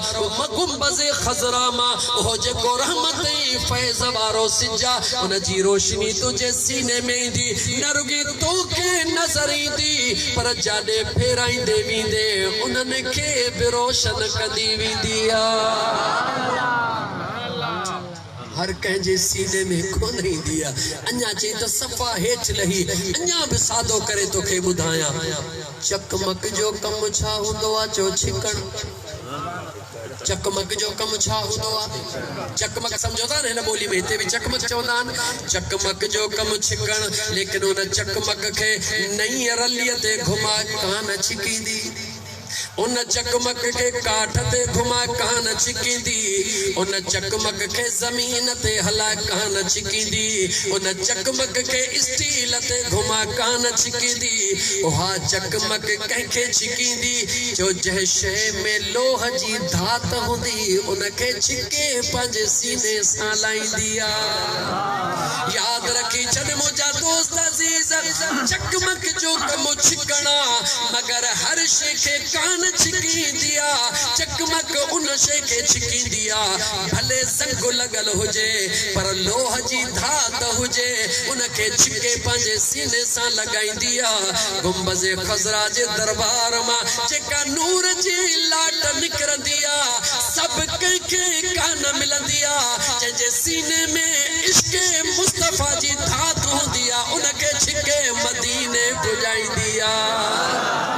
S1: गुंबज़ खज़रा मां उहो जेको रहमत फैज़ वारो सिजा उन जी रोशनी तुझे सीने में ईंदी न रुगी तोखे नज़र ईंदी पर जाॾे फेराईंदे वेंदे उन्हनि खे बि रोशन कंदी वेंदी हर कंहिंजे सीने में कोन ईंदी अञा चई त सफ़ा हेठि लही अञा बि सादो करे तोखे ॿुधायां चकमक जो कमु छा हूंदो चो छिकण चकमक जो कम छा हुंदो चकमक समझो था न बोली में हिते भी चकमक चवंदा चकमक जो कम छिकण लेकिन उन चकमक के नई रलिय ते घुमा कान छिकींदी उन चकमक के काठ ते घुमा कान छिकींदी, उन चकमक के जमीन ते हला कान छिकींदी, उन चकमक के स्टील ते घुमा कान छिकींदी। उहा चकमक कंहिंखे छिकींदी जो जंहिं शइ में लोह जी धात हूंदी उनखे छिके पंहिंजे सीने सां लाहींदी आहे। याद रखी छॾ मुंहिंजा दोस्त अज़ीज़, चकमक जो कमु छिकणा मगर हर शइ खे कान छिकींदी आहे। चकमक उन शइ खे छिकींदी आहे भले ज़ंग लॻल हुजे पर लोह जी धात हुजे उनखे छिके पंहिंजे सीने सां लॻाईंदी आहे। गुंबज़े ख़ज़रा जे दरबार मां जेका नूर जी लाट निकिरंदी आहे सभु कंहिंखे कान मिलंदी आहे। जंहिंजे सीने में इश्क़ मुस्तफ़ा जी धात हूंदी आहे उनखे छिके मदीने पुॼाईंदी आहे।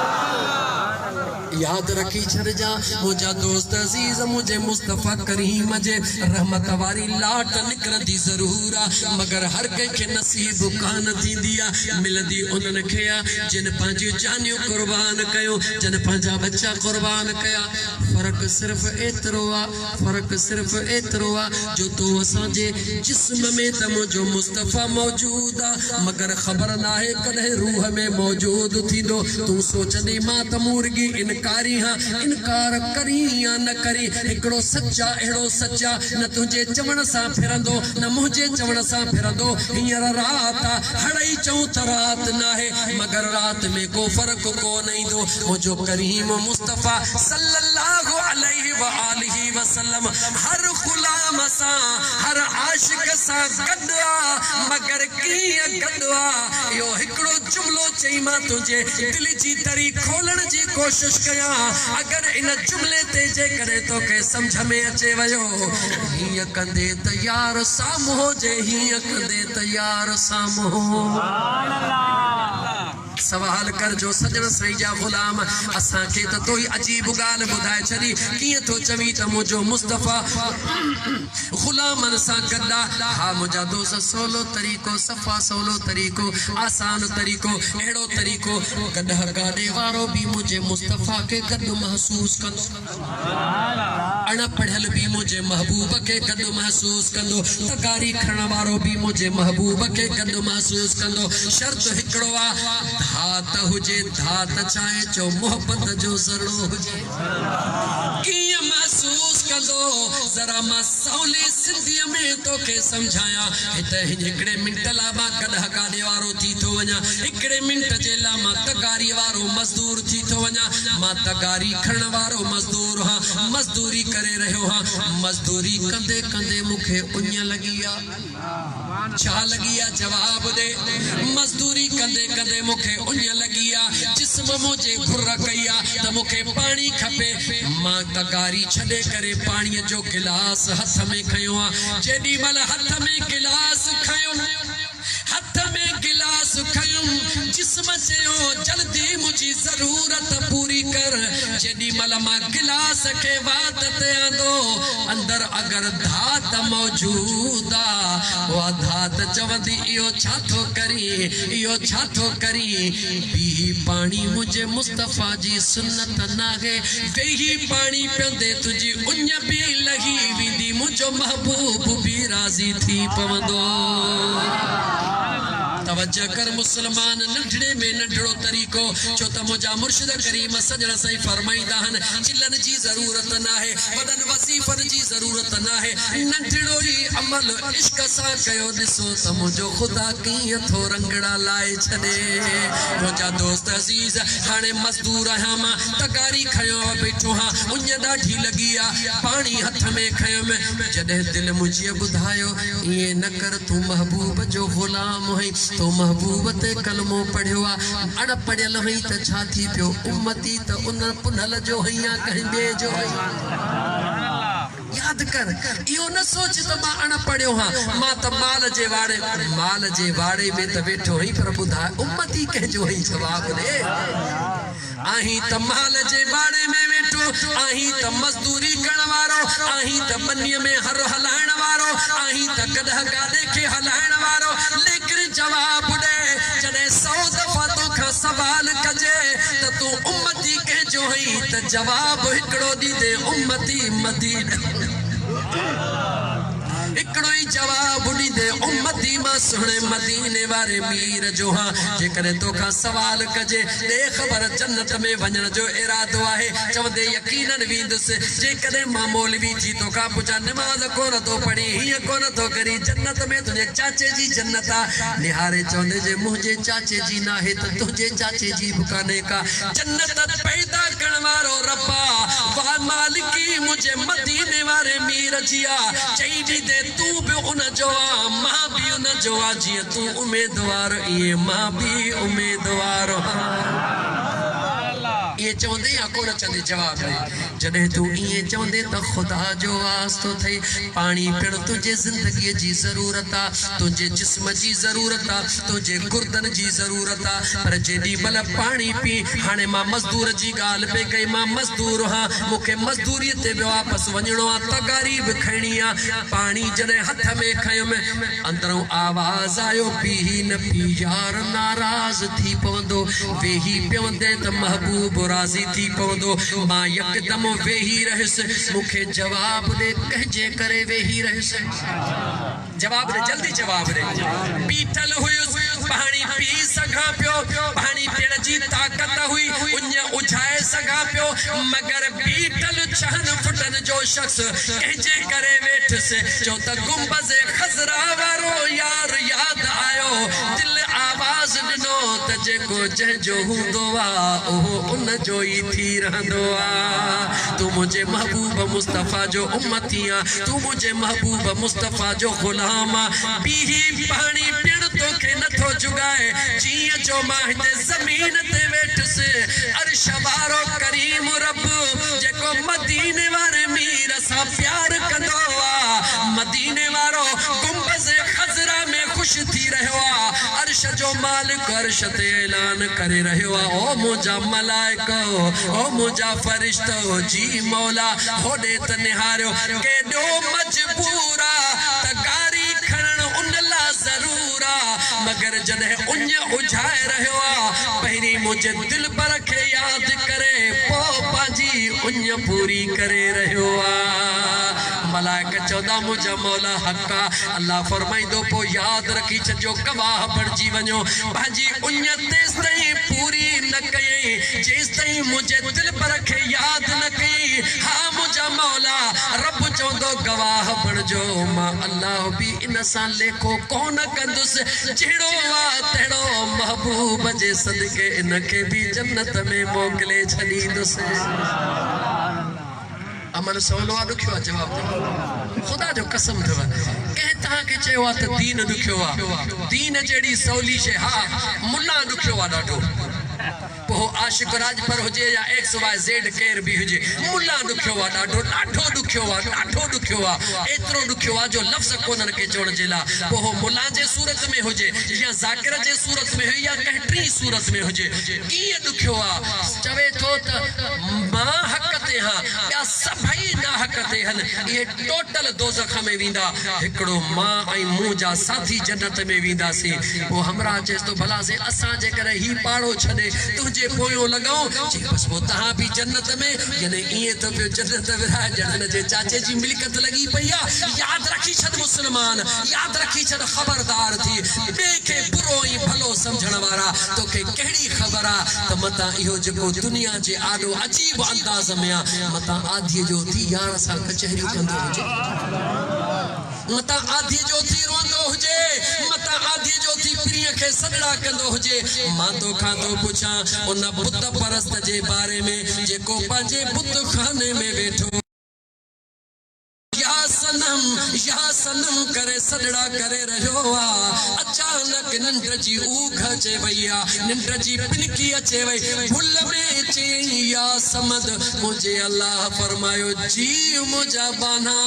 S1: याद रखी छॾजा मुंहिंजा दोस्त अज़ीज़, मुझे मुस्तफ़ा करीम जे रहमत वारी लाट निकिरंदी ज़रूर आहे मगर हर कंहिंखे नसीब कान थींदी आहे। मिलंदी उन्हनि खे आहे जिन पंहिंजी जानियूं क़ुर्बान कयो, जिन पंहिंजा बच्चा क़ुर्बान कया। फ़र्क़ु सिर्फ़ एतिरो आहे, फ़र्क़ु सिर्फ़ एतिरो आहे जो तो असांजे जिस्म में त मुंहिंजो मुस्तफ़ा मौजूद आहे मगर ख़बर नाहे कॾहिं रूह में मौजूद थींदो। तूं सोचंदी मां त मुर्गी इनकारी हाँ, इनकार करी या न करी हिकिड़ो सच्चा अहिड़ो सच्चा न तुंहिंजे चवण सां फिरंदो न मुंहिंजे चवण सां फिरंदो। हींअर रात आहे हड़ई चऊं त रात नाहे मगर रात में को फ़र्क़ु कोन ईंदो। मुंहिंजो करीम मुस्तफ़ा सल्लल्लाहु अलैहि व आलिहि वसल्लम हर ग़ुलाम सां हर आशिक सां गॾु आहे मगर कीअं गॾु आहे इहो हिकिड़ो जुमिलो चई मां तुंहिंजे दिल जी दरी खोलण जी कोशिश कयां। अगर इन जुमले ते जेकॾहिं तोखे सम्झ में अचे वियो हीअं कंदे त यार साम्हूं जे हीअं कंदे त यार साम्हूं सवाल कर जो सजण साईं जा ग़ुलाम असांखे त तोई अजीब ॻाल्हि ॿुधाए छॾी। कीअं तो चवी त मुंहिंजो मुस्तफ़ा ग़ुलामनि सां गॾु आहे। हा मुंहिंजा दोस्त सवलो तरीक़ो सफ़ा सवलो तरीक़ो आसान तरीक़ो अहिड़ो तरीक़ो गॾह गाॾे वारो बि मुंहिंजे मुस्तफ़ा खे गॾु महसूस कंदो, अणपढ़ियल बि मुंहिंजे महबूब खे गॾु महसूस कंदो, तगारी खणण वारो बि मुंहिंजे महबूब खे गॾु महसूस कंदो। शर्त हिकिड़ो आहे धात हुजे, धात चाहे जो मोहब्बत जो ज़रो हुजे। कीअं महसूस कंदो ज़रा मां सवली सिंधीअ में तोखे सम्झायां। हिते हिकिड़े मिंट लाइ मां गॾह गाॾे वारो थी थो वञा, हिकिड़े मिंट जे लाइ मां तगारी वारो मज़दूर थी थो वञा। मां तगारी खणण वारो मज़दूर हाँ, मज़दूरी करे रहियो हाँ। मज़दूरी कंदे कंदे मूंखे उञ लॻी आहे। छा लॻी आहे जवाब दे। मज़दूरी कंदे कंदे मूंखे उञ लॻी आहे, जिस्म मुंहिंजे घुर कई आहे त मूंखे पाणी खपे। मां तगारी छॾे करे पाणीअ जो गिलास हथ में खयो आहे। जेॾी महिल हथ में गिलास खयो, हथ में गिलास खयुमि जिस्म चयो जल्दी मुंहिंजी ज़रूरत पूरी कर। जेॾी महिल मां गिलास खे वात ते आंदो अंदर अगर धात मौजूद आहे उहा धात चवंदी इहो छा थो करी, इहो छा थो करी। ॿी पाणी मुंहिंजे मुस्तफ़ा जी सुन्नत नाहे, वेही पाणी पीअंदे तुंहिंजी उञ बि लही वेंदी, मुंहिंजो महबूब बि राज़ी थी पवंदो। तवज्जो कर मुसलमान नंढड़े में नंढड़ो तरीक़ो छो त मुंहिंजा मुर्शिद करीम सजण साईं फरमाईंदा आहिनि चिलनि जी ज़रूरत नाहे, वॾनि वज़ीफ़नि जी ज़रूरत नाहे, नंढड़ो ई अमल इश्क सां कयो। ॾिसो त मुंहिंजो ख़ुदा कीअं थो रंगड़ा लाए छॾे। मुंहिंजा दोस्त अज़ीज़ हाणे मज़दूर आहियां मां, तगारी खयो वेठो हाँ, उञ ॾाढी लॻी आहे, पाणी हथ में खयुमि। जॾहिं दिलि मुंहिंजी ॿुधायो ईअं न कर, तूं महबूब जो ग़ुलाम हुई, तो महबूब ते कलमो पढ़ियो आहे, अणपढ़ियल हुई त छा थी पियो, उम्मती त उन पुनल जो हुई या कंहिं ॿिए जो हुई। याद कर इहो न सोच त मां अणपढ़ियो हाँ, मां त माल जे वाड़े में त वेठो हुई, पर ॿुधाए उम्मती कंहिंजो हुई। जवाब ॾे। आहीं त माल जे वाड़े में वेठो, आहीं त मज़दूरी करण वारो, आहीं त बनीअ में हर हलाइण वारो, आहीं त गॾह गाॾे खे हलाइण वारो। लेकिन जवाब ॾे जॾहिं 100 दफ़ा तोखां सवाल कजे त तूं उम्मती कंहिंजो हुई त जवाब हिकड़ो दी दे उम्मती मदीने हिकड़ो ही जवाब दी दे उम्मती मां सुने मदीने वारे मीर जो हां जेकरे तो का सवाल कजे दे खबर जन्नत में वणन जो इरादो आहे चवंदे यकीनन विंदुस जेकरे मां मौलवी जी तो का पुछा नमाज कोन तो पढ़ी ही कोन तो करी जन्नत में तुझे चाचे जी जन्नत आ निहारे चवंदे जे मुझे चाचे जी ना है तो तुझे चाचे जी बुकाने का जन्नत पैदा करण वारो रब्बा वाह मालिकी मुझे मदीने वारे मीर जिया चई दी दे तू भी उन जो मां भी उन जो जी तू उम्मीदवार ये मां भी उम्मीदवार ये चवंदे या कोन चंदे जवाब जने तू ये चवंदे तो खुदा जो वास्तो थे पानी पिण तुझे जिंदगी जी जरूरत आ तुझे जिस्म जी जरूरत आ तुझे गुर्दन जी जरूरत आ पर जेडी बल पानी पी हाने मां मजदूर जी गाल पे कई मां मजदूर हां मुखे मजदूरी ते वापस वणो आ तगारी भी खणी आ पानी जने हथ में खयो में अंदरों आवाज आयो पी न पी यार नाराज थी पवंदो वेही पियंदे त महबूब राजी थी पवंदो मां यकदम वेही रहस मुखे जवाब दे कहजे करे वेही रहस जवाब दे जल्दी जवाब दे पीठल हुयुस पानी पी सका पियो पानी पीण जी ताकत हुई उन उझाए सका पियो मगर पीठल छहन फुटन जो शख्स कहजे करे वेठस जो त गुंबज खजरा वारो यार याद आयो दिल आवाज दिनो त जेको जंहिंजो हूंदो आ ओहो उन जो ही थी रहंदो आ तू मुझे महबूब मुस्तफा जो उम्मती आ तू मुझे महबूब मुस्तफा जो गुलाम आ पीही पानी पिण तोखे नथो जुगाए जीअं जो मां हिते ज़मीन ते वेठस अर्श वारो करीम रब जेको मदीने वारे मीर सां प्यार कंदो आ मदीने वारो गुंबज खजरा में खुश थी रहियो आ अर्श जो मालिक अर्श ते ऐलान करे रहियो आ ओ मुझा मलाइको ओ मुझा फरिश्तो जी मौला होडे त निहारियो केॾो मजबूरा तगारी खणण उन ला ज़रूरा मगर जॾहिं उन उझाए रहियो आ पहिरीं मुझे दिल पर खे याद करे पोइ पंहिंजी उन पूरी करे रहियो आ मलाइक चौदा मुझा मौला हक़ा अल्लाह फरमाइंदो पो याद रखी छजो गवाह बणजी वञो पंहिंजी उन तेस ताईं पूरी न कई जेस ताईं मुझे दिल पर खे याद न कई हाँ मुझा मौला रब चौंदो गवाह बणजो मां अल्लाह भी इन सां लेखो कोन कंदुस जहिड़ो आ तहिड़ो महबूब जे सदके इनके भी जन्नत में मोकले छॾींदुस अमल सवलो आ दुखियो आ जवाब दे खुदा जो कसम थव के ता के चयो आ त दीन दुखियो आ दीन जेडी सवली शे हा मुल्ला दुखियो आ ॾाढो वो आशिक राज पर हुजे या XYZ केर भी हुजे मुल्ला दुखियो आ ॾाढो दुखियो आ एतिरो दुखियो आ जो लफ्ज़ कोनन के चवण जे ला वो मुल्ला जे सूरत में हुजे या ज़ाकिर जे सूरत में हुई या कंहिं टी सूरत में हुजे कीअं दुखियो आ चवे थो त मां हक़ ते हां ॿिया सभई ना हक़ ते हन इहे टोटल दोज़ख में वेंदा हिकिड़ो मां ऐं मूं जा साथी जन्नत में वेंदासीं पोइ हमरा चएसि थो भला से असां जे करे ही पाड़ो छॾे तुझे पोयो लगाओ जी बस वो तहां भी जन्नत में यानी इए तो पे जन्नत विराज जन जे चाचे जी मिलकत लगी पईया याद रखी छद मुसलमान याद रखी छद खबरदार थी देखे बुरो ही भलो समझण वाला तो के केड़ी खबर आ त मता इहो जको दुनिया जे आडो अजीब अंदाज में आ मता आधी जो थी यार सा कचहरी कंदो हुजे मता आधी जो थी रोंदो हुजे मता आधी जो थी प्रिय के सगड़ा कंदो हुजे मां तो खातो पूछा उन बुत परस्त जे बारे में जेको पंहिंजे बुत खाने में बैठो या सनम करे सदड़ा करे रहियो आ अचानक निंड जी ऊघ अचे भैया निंड जी पिनकी अचे वई भुल में चे या समद मुझे अल्लाह फरमायो जी मुझा बाना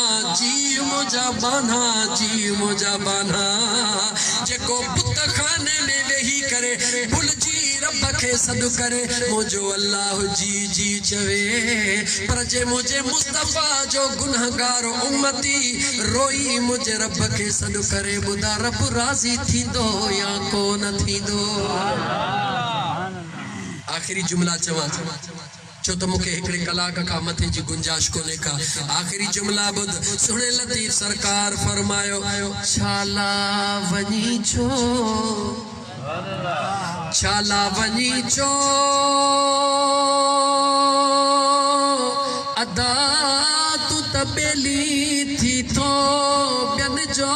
S1: जेको बुत खाने में वेही करे भुल जी रब के सद करे मुझो अल्लाह जी चवे पर जे मुझे मुस्तफा जो गुनहगार उम्मती रोई मुझे रब के सद करे बुदा रब राजी थींदो या कोन थींदो आखिरी जुमला चवा चो तो मुखे हिकड़े कलाक का मथे जी गुंजाइश कोने का आखिरी जुमला बुध सुने लतीफ सरकार फरमायो छाला वनी छो अदा तू तबेली थी तो बियन जो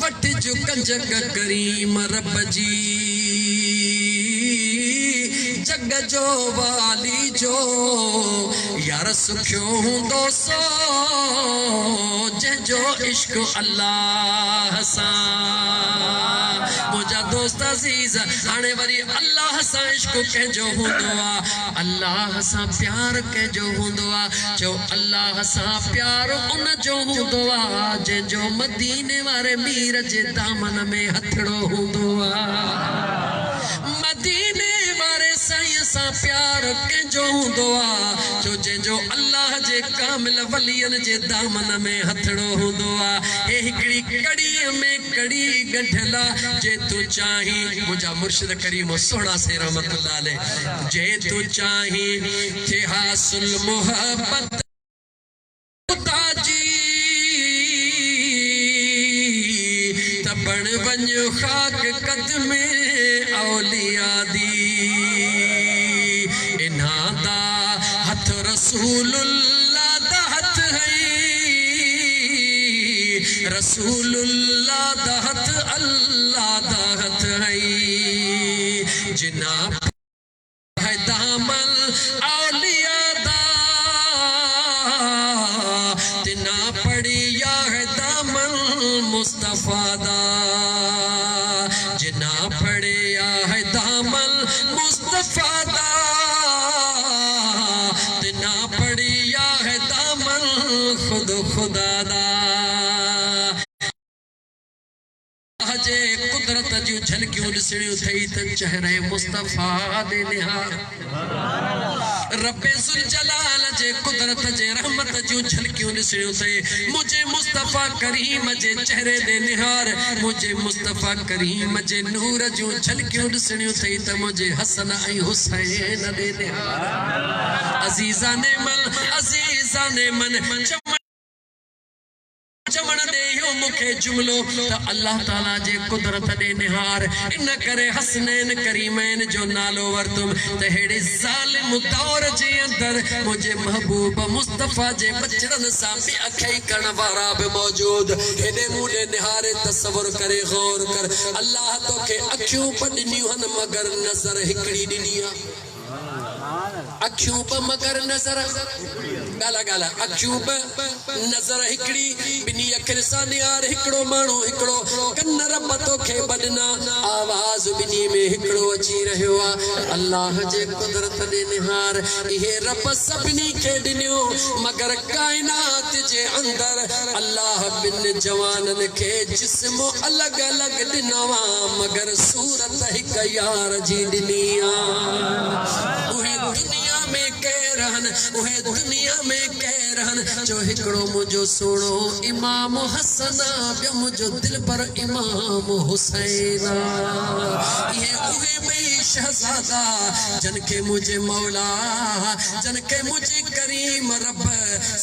S1: वट जो कंजक करीम रब जी जग जो वाली जो यार सुखियो हूंदो सो जंहिंजो इश्क अल्लाह सां मुंहिंजा दोस्त अज़ीज़ हाणे वरी अल्लाह सां इश्क कंहिंजो हूंदो आहे अल्लाह सां प्यार कंहिंजो हूंदो आहे जो अल्लाह सां प्यार उन जो हूंदो आहे जंहिंजो मदीने वारे मीर जे दामन में हथड़ो हूंदो आहे मदीने साईं सां प्यार कंहिंजो हूंदो आहे जो जंहिंजो अल्लाह जे कामिल वलियन जे दामन में हथड़ो हूंदो आहे हे हिकड़ी कड़ीअ में कड़ी गंढल जे तू चाही मुंहिंजा मुर्शिद करीम सोना से रहमतुल्लाह अलैह जे तू चाही थे हासिल मोहब्बत खुदा जी तबण वञ खाक कदमे औलिया दी इन्हादा हथ रसूलुल्लाह दा हथ है रसूलुल्लाह दा हथ अल्लाह दा हथ है जिना है दामन औलिया दा तिना पड़िया है दामन मुस्तफा दा जिना पड़िया है दामन मुस्तफा दा तिना पड़िया है दामन खुद खुदा दा जे कुदरत जूं झलकियूं ॾिसणियूं थई त चेहरे मुस्तफा दे निहार रब्बे जुल जलाल जे कुदरत जे रहमत जूं झलकियूं ॾिसणियूं थई मुझे मुस्तफा करीम जे चेहरे दे निहार मुझे मुस्तफा करीम जे नूर जूं झलकियूं ॾिसणियूं थई त मुझे हसन ऐं हुसैन दे निहार अज़ीज़ा ने मन चमन दे यो मुखे जुमलो तो अल्लाह ताला जे कुदरत दे निहार इन करे हसनैन करीमैन जो नालो वरतुम ते हेड़े जालिम दौर जे अंदर मुझे महबूब मुस्तफा जे बचड़न सा भी अखई करण वारा भी मौजूद हेडे मुडे निहारे तसव्वुर करे गौर कर अल्लाह तो के अखियों पडनियूं हन मगर नजर हिकड़ी दिनिया अखियों पर मगर नजर गाला गाला अखियों पर नजर हिकड़ी बिनी अखिन सां निहार हिकड़ो माण्हू हिकड़ो कन रब तोखे बदना आवाज बिनी में हिकड़ो अची रहियो आहे अल्लाह जे कुदरत दे निहार इहे रब सभिनी खे ॾिनियो मगर कायनात जे अंदर अल्लाह बिन जवानन खे जिस्म अलग अलग ॾिनवा मगर सूरत हिक यार जी ॾिनी आहे दुनिया में कह रहन उहे दुनिया में कह रहन जो हिकड़ो मुझो सोनो इमाम हसन ॿियो मुझो दिल पर इमाम हुसैन ये उहे बई शहजादा जनके मुझे मौला जनके मुझे करीम रब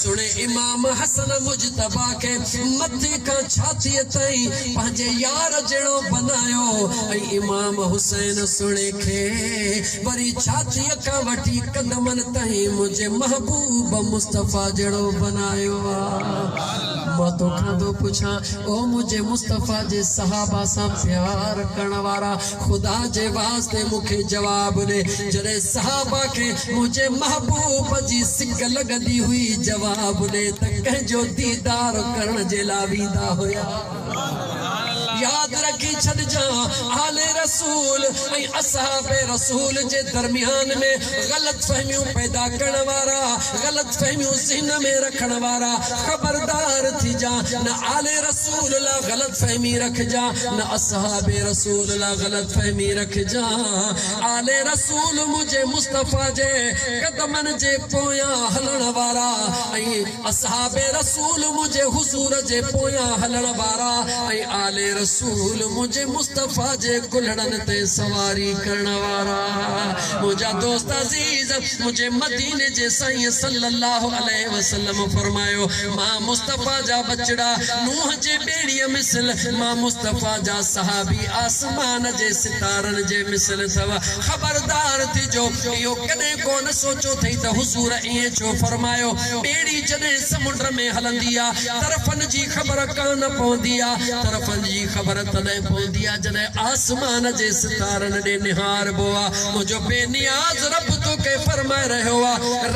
S1: सुने इमाम हसन मुजतबा के मथे का छाती ताई पंहिंजे यार जड़ो बनायो ऐं इमाम हुसैन सुने खे वरी छाती का वठी कदमन ताई मुझे महबूब मुस्तफा जड़ो बनायो मां तो खादो पूछा ओ मुझे मुस्तफा जे सहाबा सा प्यार करण वारा खुदा जे वास्ते मुखे जवाब दे जरे सहाबा के मुझे महबूब जी सिक लगदी हुई जवाब दे त कहजो दीदार करण जे लावीदा होया याद रखी छद जा आले रसूल ऐं असहाबे रसूल जे दरमियान में गलत फहमियों पैदा करण वारा गलत फहमियों ज़हन में रखण वारा खबरदार थी जा न आले रसूल ला गलत फहमी रख जा न असहाबे रसूल ला गलत फहमी रख जा आले रसूल मुझे मुस्तफा जे कदमन जे पोया हलण वारा ऐं असहाबे रसूल मुझे हुजूर जे पोया हलण वारा ऐं आले रसूल मुझे मुस्तफा जे गुलड़न ते सवारी करण वारा मुझा दोस्त अजीज मुझे मदीने जे साईं सल्लल्लाहु अलैहि वसल्लम फरमायो मां मुस्तफा जा बचड़ा नूह जे बेड़ीअ मिसल मां मुस्तफा जा सहाबी आसमान जे सितारन जे मिसल थव खबरदार थी जो यो कदे कोन सोचो थई त हुजूर इए छो फरमायो बेड़ी जने समुंड में हलंदिया तरफन जी खबर कान पौंदिया तरफन जी खबर तने पौंदिया जने आसमान जे सितारन दे निहार बोआ मुझो बेनियाज रब तो के फरमाए रहो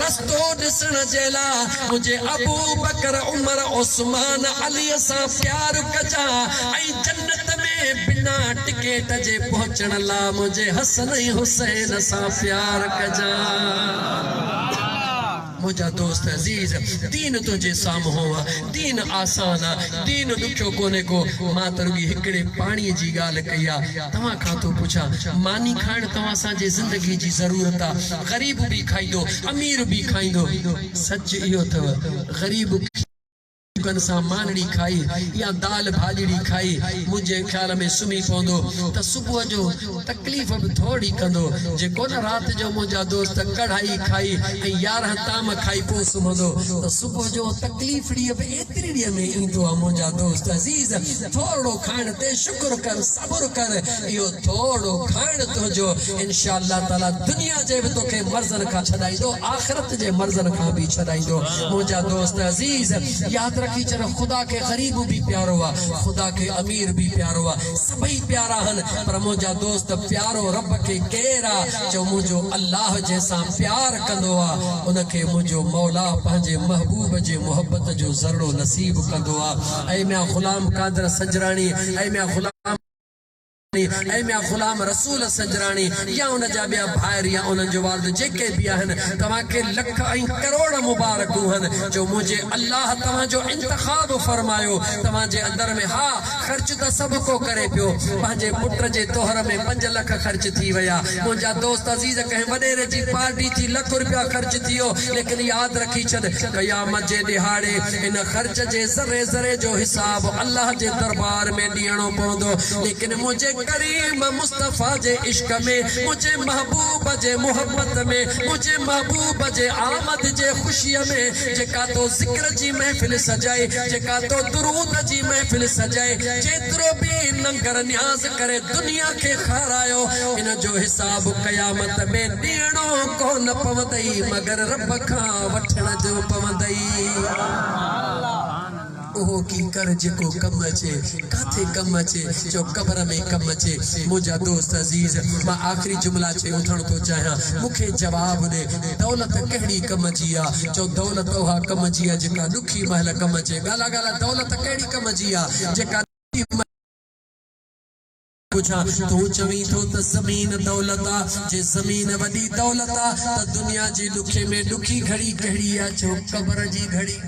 S1: रस्तो दिसण जेला मुझे अबू बकर उमर उस्मान अली सा प्यार कजा आई जन्नत में बिना टिकट जे पहुंचण ला मुझे हसन हुसैन सा प्यार कजा मुझा दोस्त अजीज दीन तुझे साम्हूं दीन आसान दीन दुखियो कोने को मां तरुगी हिकड़े पानी जी गाल कया तवा खां तो पूछा मानी खाण तवा सा जे जिंदगी जी जरूरत आ गरीब भी खाइदो अमीर भी खाइदो सच इयो थव गरीब सा मानड़ी खाई या दाल भाजड़ी खाई मुझे ख्याल में सुमी पौंदो त सुबह जो तकलीफ भी थोड़ी कंदो जे कोन रात जो मुझा दोस्त कढ़ाई खाई ए 11 ताम खाई पो सुमंदो त सुबह जो तकलीफ डी अब एतरी डी में इंदो मुझा दोस्त अजीज थोड़ो खाण ते शुक्र कर सब्र कर यो थोड़ो खाण तो जो इंशाअल्लाह ताला दुनिया जे भी तोखे मर्जन का छदाई दो आखिरत जे मर्जन का भी छदाई दो मुझा दोस्त अजीज याद रखी चलो खुदा के गरीब भी प्यारो हुआ खुदा के अमीर भी प्यारो हुआ सभी प्यारा हन पर मुझा दोस्त प्यारो रब के केरा जो मुझो अल्लाह जैसा प्यार कंदो आ उनके मुझो मौला पंहिंजे महबूब जे मोहब्बत जो ज़रो नसीब कंदो आ ऐ मैं गुलाम कादर सजरानी ऐ मैं गुलाम ऐ मैं गुलाम रसूल सजरानी या उन जा बिया भाइर या उन जो वालिद जेके भी हन तवा के लख ऐं करोड़ मुबारक हन जो मुझे अल्लाह तवा जो इंतखाब फरमायो तवा जे अंदर में हा खर्च त सब को करे पियो पंहिंजे पुट जे तोहर में 5 लाख खर्च थी वया मुझा दोस्त अजीज कहे वडेरे जी पार्टी थी लाख रुपया खर्च थियो लेकिन याद रखी छद क़यामत जे दिहाड़े इन खर्च जे ज़रे ज़रे जो हिसाब अल्लाह जे दरबार में दियणो पवंदो लेकिन मुझे करीम मुस्तफा जे इश्क में मुझे महबूब जे मोहब्बत में मुझे महबूब जे आमद जे खुशी में जेका तो जिक्र जी महफिल सजाए जेका तो दुरूद जी महफिल सजाए जेतरो भी लंगर न्याज करे दुनिया के खारायो इन जो हिसाब क़यामत में दियणो कोन पवंदई मगर रब खां वठण जो पवंदई ओहो की कर जेको कम अचे काथे कम अचे जो कब्र में कम अचे मुझा दोस्त अजीज मां आखिरी जुमला छे उठण तो चाहियां मुखे जवाब दे दौलत कहिड़ी कम जी आ जो दौलत ओहा कम जी आ जेका दुखी महल कम अचे गाला गाला दौलत कहिड़ी कम जी आ जेका पूछा तू चवी तो त जमीन दौलत आ जे जमीन वडी दौलत आ त दुनिया जी दुखे में दुखी घड़ी कहिड़ी आ जो कब्र जी घड़ी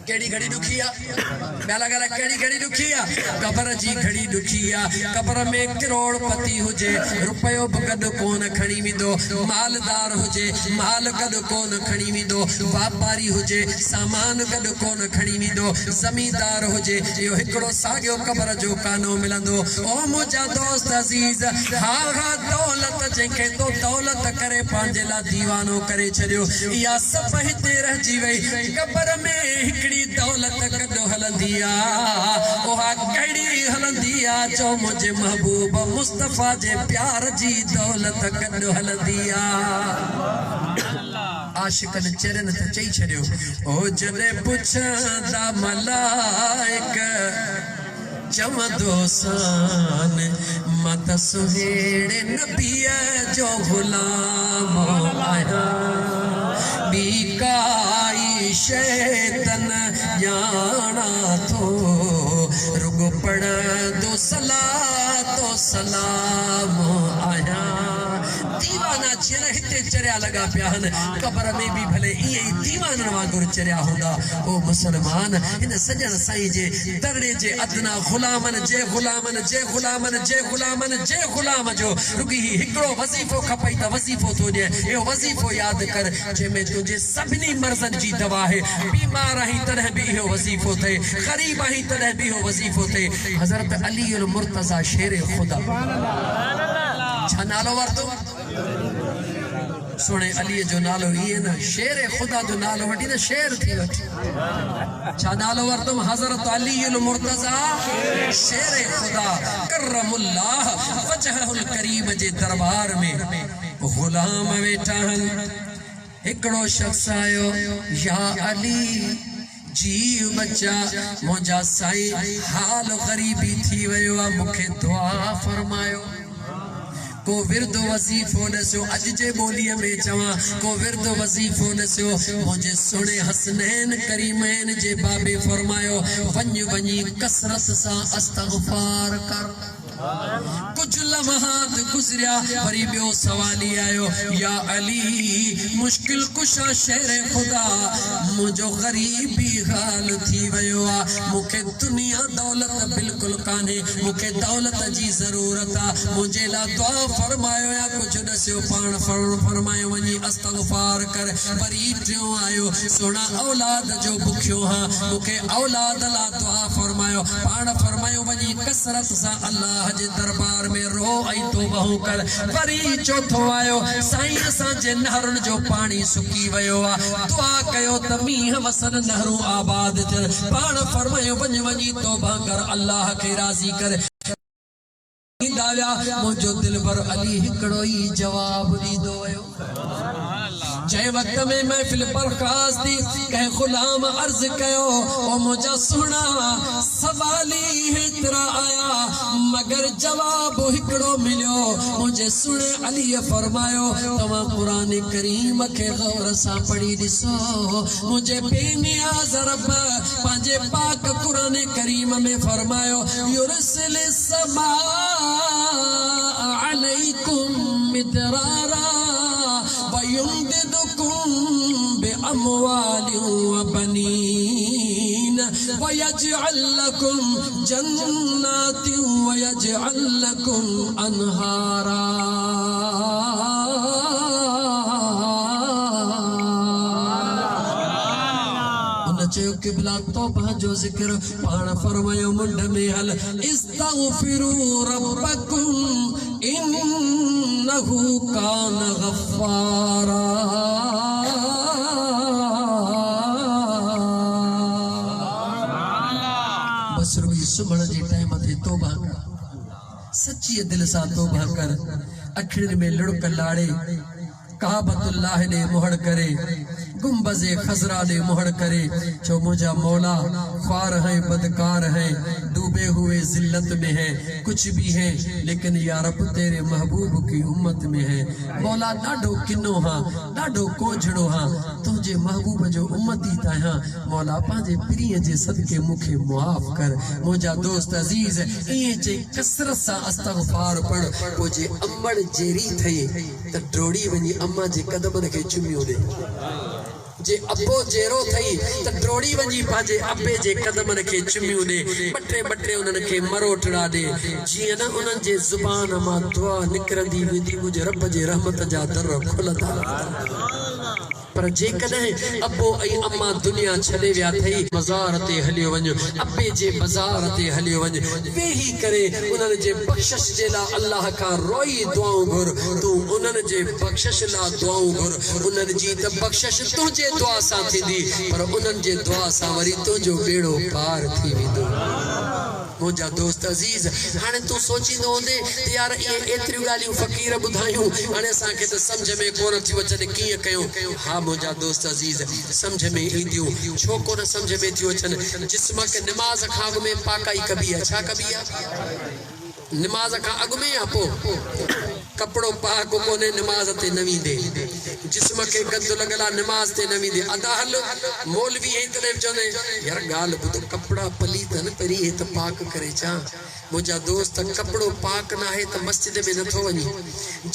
S1: केड़ी घड़ी दुखिया गाला गाला केड़ी घड़ी दुखिया कब्र जी घड़ी दुखिया कब्र में करोड़पति हुजे रुपयो गड कोन खणी विंदो मालदार हुजे माल गड कोन खणी विंदो व्यापारी हुजे सामान गड कोन खणी विंदो जमींदार हुजे यो हिकड़ो सागियो कब्र जो कानो मिलंदो ओ मुझा दोस्त अजीज हा हा दौलत जेके तो दौलत करे पांजे ला दीवानो करे छडियो या सब हिते रहजी वई कब्र में हिकड़ी दौलत कदो हलंदिया ओहा कड़ी हलंदिया जो मुझे महबूब मुस्तफा जे प्यार जी दौलत कदो हलंदिया आशिकन चरण ते चई छडियो ओ जने पुछंदा मलाइक चवंदो सान मत सुहेड़े नबीअ जो गुलाम आया बीकाई शैतन जाना तो रुगो पढ़ दो सला तो सलाम आया दीवाना चिर किथे चरिया लगा पिया हन कब्र में भी भले ये दीवान वांगुर चरिया होंदा ओ मुसलमान इन सजन साईं जे दरड़े जे अदना गुलामन जे गुलामन जे गुलामन जे गुलामन जे गुलाम जो रुकी हिकड़ो वजीफो खपई त वजीफो तो दे यो वजीफो याद कर जे में तुझे सभनी मर्जन जी दवा है बीमार ही तरह भी यो वजीफो थे गरीब ही तरह भी यो वजीफो थे हजरत अली अल मुर्तजा शेर खुदा छा नालो वरतो सोने अली जो नालो ये ना शेर खुदा जो नालो वठी ना शेर थी वठी छा नालो वरतुम हजरत अली अल मुर्तजा शेर खुदा करमुल्लाह वजहुल करीम जे दरबार में गुलाम वेठा हन एकड़ो शख्स आयो या अली जी बच्चा मुझा साईं हाल गरीबी थी वयो मुखे दुआ फरमायो को विरद वजीफो नसो अज जे बोलिए में चवा को विरद वजीफो नसो मुझे सुने हसनैन करीमैन जे बाबे फरमायो वन्य वनी कसरत सा इस्तगफार कर कुछ लम्हात गुजरिया वरी बियो सवाली आयो या अली मुश्किल कुशा शेर खुदा मुझो गरीबी हाल थी वयो मुखे दुनिया दौलत बिल्कुल काने मुखे दौलत जी जरूरत मुझे ला दुआ फरमायो या कुछ दस्यो पाण फरमायो वनी इस्तगफार कर वरी टियो आयो सोना औलाद जो भुखियो हां मुखे औलाद ला दुआ फरमायो पाण फरमायो वनी कसरत सा अल्लाह जे दरबार में रो आई तौबा कर वरी चौथो आयो साईं असां जे नहरुन जो पानी सुकी वयो दुआ कयो त मींह वसन नहरू आबाद थियन पाण फरमायो वनी तौबा कर अल्लाह के राजी कर मुझो दिल पर अली हिकड़ो ही जवाब दी दो जय वक्त में महफिल पर खास दी कह गुलाम अर्ज कयो ओ मुझा सुना सवाली है तेरा आया मगर जवाब हिकड़ो मिलियो मुझे सुने अली फरमायो तमा कुरान करीम के गौर सा पढ़ी दिसो मुझे बेनियाज रब पांजे पाक कुरान करीम में फरमायो युरसिल समा अलैकुम मिदरारा वयुमदिदुकुम बिअमवाल व बनीन वयजअल लकुम जन्नात वयजअल लकुम अनहारा चयो किबला तौबा जो जिक्र पाण फरमायो मुंड में हल इस्तगफिरू रब्बकुम इन्नहु कान गफ्फारा बस रुई सुबह जे टाइम ते तौबा कर सच्ची दिल सा तौबा कर अखिर में लुढ़क लाड़े काबतुल्लाह ने मोहड़ करे गुंबज़े खजरा ने मोहड़ करे जो मुझा मौला ख्वार है बदकार है डूबे हुए जिल्लत में है कुछ भी है लेकिन या रब तेरे महबूब की उम्मत में है मौला डाढो किनो हां डाढो कोझड़ो हां तुझे महबूब जो उम्मती ताया मौला पांजे प्रिय जे सदके मुखे मुआफ कर मुझा दोस्त अजीज ये जे कसरत सा इस्तगफार पढ़ मुझे अम्मड़ जेरी थई त डोड़ी वनी अम्मा जे कदमन के चुमियो दे जे अब्बो जेरो थई त डोड़ी वंजी पाजे अब्बे जे कदमन के चुमियो दे बटे उनन के मरोटड़ा दे जी न उनन जे जुबान मा दुआ निकरंदी वेंदी मुझे रब जे रहमत जा दर खुलदा पर जे कदे अब्बो ऐ अम्मा दुनिया छडे विया थई बाजार ते हलियो वञ अब्बे जे बाजार ते हलियो वञ वेही करे उनन जे बख्शिश जे ला अल्लाह का रोई दुआऊं घुर तू उनन जे बख्शिश ला दुआऊं घुर उनन जी त बख्शिश तुझे दुआ सा थींदी पर उनन जे दुआ सा वरी तुझो बेड़ो पार थी वेंदो मुझा दोस्त अजीज हाने तू सोचींदो होंदे यार ये एतरी गालियूं फकीर बुधायूं हाने असा के त समझ में कोन थी वचन किए कयो हां मुझा दोस्त अजीज समझ में ईंदियूं छो कोन समझ में थी वचन जिस्म के नमाज खाग में पाकाई कभी अच्छा कभी नमाज का अग में आपो कपड़ो पाक कोने नमाज ते नवी दे जिस्म के गंद लगला नमाज ते नवी दे अदा हल मौलवी है तने चने यार गाल बुतो कपड़ा पलीतन परी है त पाक करे चा मुझा दोस्त कपड़ो पाक ना है त मस्जिद में न थो वनी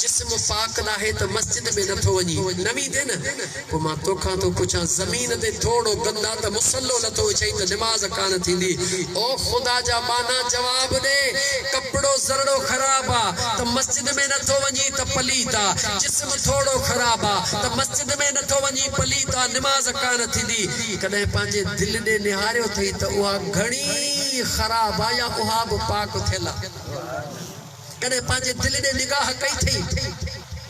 S1: जिस्म पाक ना है त मस्जिद में न थो वनी नवी दे न को मां तोखा तो पुछा जमीन ते थोड़ो गंदा त मुसल्लो न थो चई त नमाज कान थींदी ओ खुदा जा बाना जवाब दे कपड़ो जरड़ो खराब आ त मस्जिद में न थो वनी त पलीता जिस्म थोड़ो खराब आ त मस्जिद में न थो वनी पलीता नमाज कान थींदी कदे पांजे दिल दे निहारियो थई त उहा घणी खराब आ या उहा पाक थेला कदे पांजे दिल दे निगाह कई थई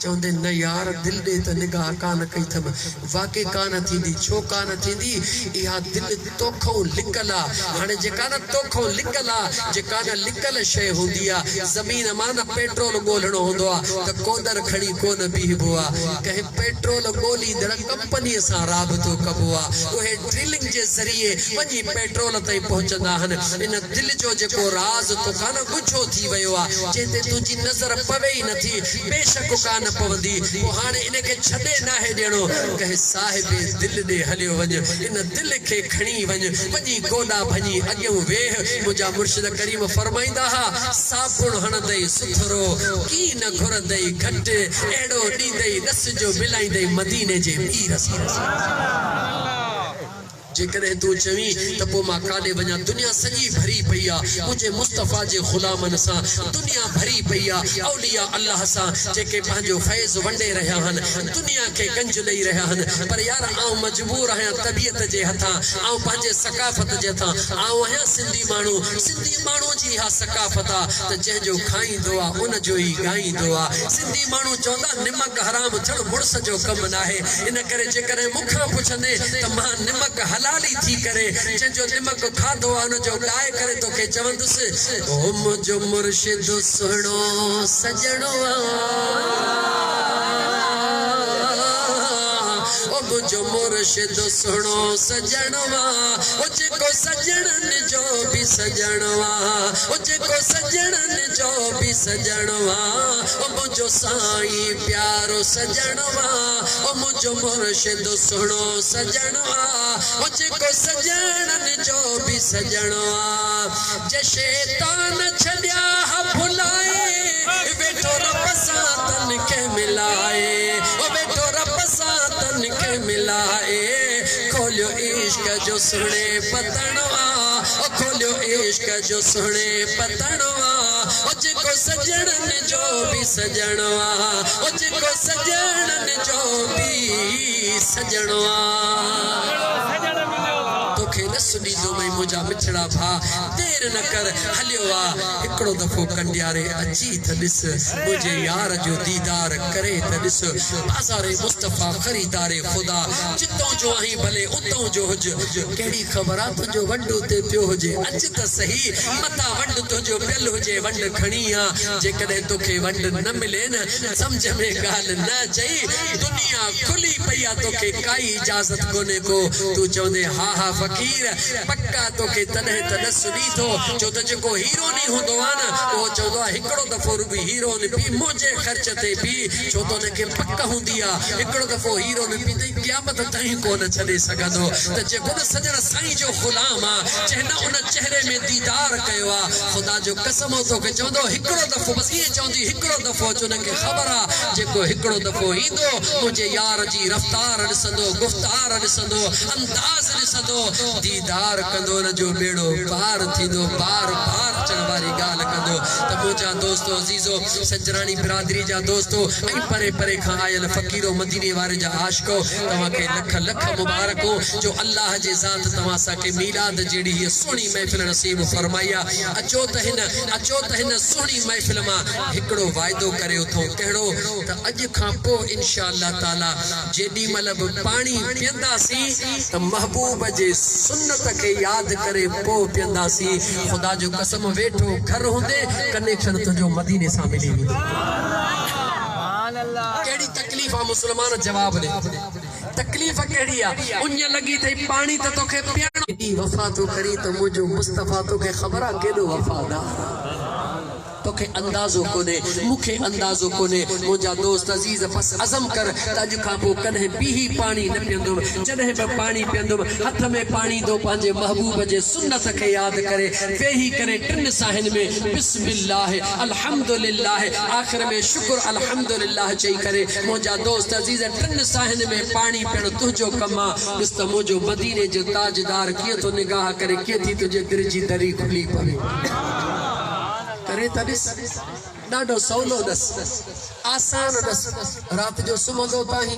S1: चौंदे न यार दिल दे त निगाह कान कई थम वाके कान थींदी छो कान थींदी इहा दिल तोखो लिकला हाने जेका न तोखो लिकला जेका न लिकल शय हुंदी आ जमीन मां न पेट्रोल गोलणो हुंदो आ त कोदर खणी कोन बीहबो आ कहे पेट्रोल गोली दड़ कंपनी सा राबतो कबो आ ओहे ड्रिलिंग जे जरिए वनी पेट्रोल तई पहुंचदा हन इन दिल जो जेको राज तो कान गुछो थी वयो आ जेते तुजी नजर पवे ही नथी बेशक कान पवंदी वो हाने इनके छडे ना है देणो कहे साहिब दिल दे हलियो वज इन दिल के खणी वज वजी गोडा भजी अग्यो वेह मुजा मुर्शिद करीम फरमाइंदा हा साबुण हणदई सुथरो की न घुरदई घट एड़ो दीदई रस जो मिलाइंदई मदीने जे पीर जेकरे तू चवी त पो मां काडे वञा दुनिया सजी भरी पईया मुझे मुस्तफा जे गुलामन सा दुनिया भरी पईया औलिया अल्लाह सा जेके पंहिंजो फैज़ वंडे रहा हन दुनिया के गंज लई रहा हन पर यार आऊं मजबूर आहियां तबियत जे हथा आऊं पंहिंजे सकाफत जे हथा आऊं आहियां सिंधी माण्हू जी हा सकाफत आ त जंहिंजो खाईंदो आ उन जो ही गाईंदो आ सिंधी माण्हू चवंदा निमक हराम छड़ मुड़स जो कम न आहे इन करे जेकरे मुखा पुछंदे त मां निमक लाली थी करे जो निमक खादो उन जो गाय करे तो के चवंदुस ओ मुझो मुर्शिद सुनो सजणो ओ मुझो मुर्शिद सुनो सजणवा ओ जेको सजणन जो भी सजणवा ओ जेको सजणन जो भी सजणवा ओ मुझो साईं प्यारो सजणवा ओ मुझो मुर्शिद सुनो सजणवा ओ जेको सजणन जो भी सजणवा जे शैतान छड्या भुलाए बेठो रब सां तन के मिलाए ओ बेठो रब सां तन के मिलाए खोलियो इश्क जो सुने पतणवा ओ खोलियो इश्क जो सुने पतणवा ओ जेको सजणन जो भी सजणवा ओ जेको सजणन जो भी सजणवा न सुनीदो मई मुझा मिठड़ा भा देर न कर हलियो आ एकड़ो दफो कंडियारे अची त दिस मुझे यार जो दीदार करे त दिस बाजारे मुस्तफा खरीदारे खुदा जितो जो आही भले उतो जो हुज केड़ी खबरा तुजो वंडो ते पियो हुजे अच त सही मता वंड तुजो पियल हुजे वंड खणीया जे कदे तोखे वंड न मिले न समझ में गाल न चई दुनिया खुली पईया तोखे काई इजाजत कोने को तू चवंदे हा हा फकीर पक्का तो के तने तने सुनी तो जो त जेको हीरो नहीं हुंदो आ न ओ चवंदो आ हिकड़ो दफो रुबी हीरो ने पी मुझे खर्च ते पी छो तो ने के पक्का हुंदी आ हिकड़ो दफो हीरो ने पी त क़यामत ताईं कोन छडे सघंदो त जेको न सजण साईं जो गुलाम आ जहना उन चेहरे में दीदार कयो आ खुदा जो कसम तो के चवंदो हिकड़ो दफो बस ये चवंदी हिकड़ो दफो जो न के खबर आ जेको हिकड़ो दफो ईंदो मुझे यार जी रफ्तार ॾिसंदो गुफ्तार ॾिसंदो अंदाज़ ॾिसंदो दीदार कंदो न जो बेड़ो पार थींदो बार बार चण वारी गाल कंदो त मुझा दोस्तो अजीजो सजरानी बिरादरी जा दोस्तो ऐं परे परे खां आयल फकीरो मदीने वारे जा आशिको तव्हां के लख लख मुबारको जो अल्लाह जे ज़ात तव्हां सा के मीलाद जेड़ी ये सोनी महफिल नसीब फरमाया अचो त हिन सोनी महफिल मां हिकड़ो वायदो करे उथो केड़ो त अज खां पो इंशाअल्लाह ताला जेडी मतलब पानी पियंदासी त महबूब जे सुन्नत के याद करे पो पियंदासी खुदा जो कसम वेठो घर हुंदे कनेक्शन तुझो मदीने सा मिली केड़ी तकलीफ आ मुसलमान जवाब दे तकलीफ केड़ी आ उन लगी थई पानी त तोखे पियण एडी वफा तो करी त मुझो मुस्तफा तो के खबरा केडो वफादार तो तोखे अंदाज़ो कोने मुखे अंदाज़ो कोने मुंहिंजा दोस्त अज़ीज़ बस अज़म कर अॼु खां पोइ कॾहिं बि पानी न पीअंदुमि जॾहिं बि पानी पीअंदुमि हथ में पानी दो पंहिंजे महबूब जे सुन्नत खे यादि करे वेही करे टिनि साहिनि में बिस्मिल्लाह अल्हम्दुलिल्लाह आख़िर में शुक्र अल्हम्दुलिल्लाह चई करे मुंहिंजा दोस्त अज़ीज़ टिनि साहिनि में पानी पियणु तुंहिंजो कमु आहे ॾिस त मुंहिंजो मदीने जो ताजदार कीअं थो निगाह करे कीअं थी तुंहिंजे दिलि जी दरी खुली पवे करे त ॾिस ॾाढो सवलो दस आसान दस रात जो सुम्हंदो ताहीं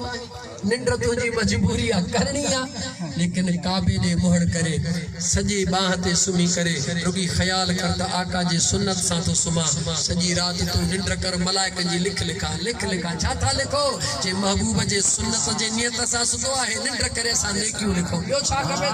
S1: निंड तुंहिंजी मजबूरी आहे करणी आहे लेकिन काबे ॾे मुहड़ करे सॼी बाह ते सुम्ही करे रुगी ख़्याल कर त आका जी सुन्नत सां तो सुम्हां सॼी रात तूं निंड कर मलाइकनि जी लिख लिखा छा था लिखो जे महबूब जे सुन्नत जे नियत सां सुठो आहे निंड करे असां नेकियूं लिखूं ॿियो छा खपे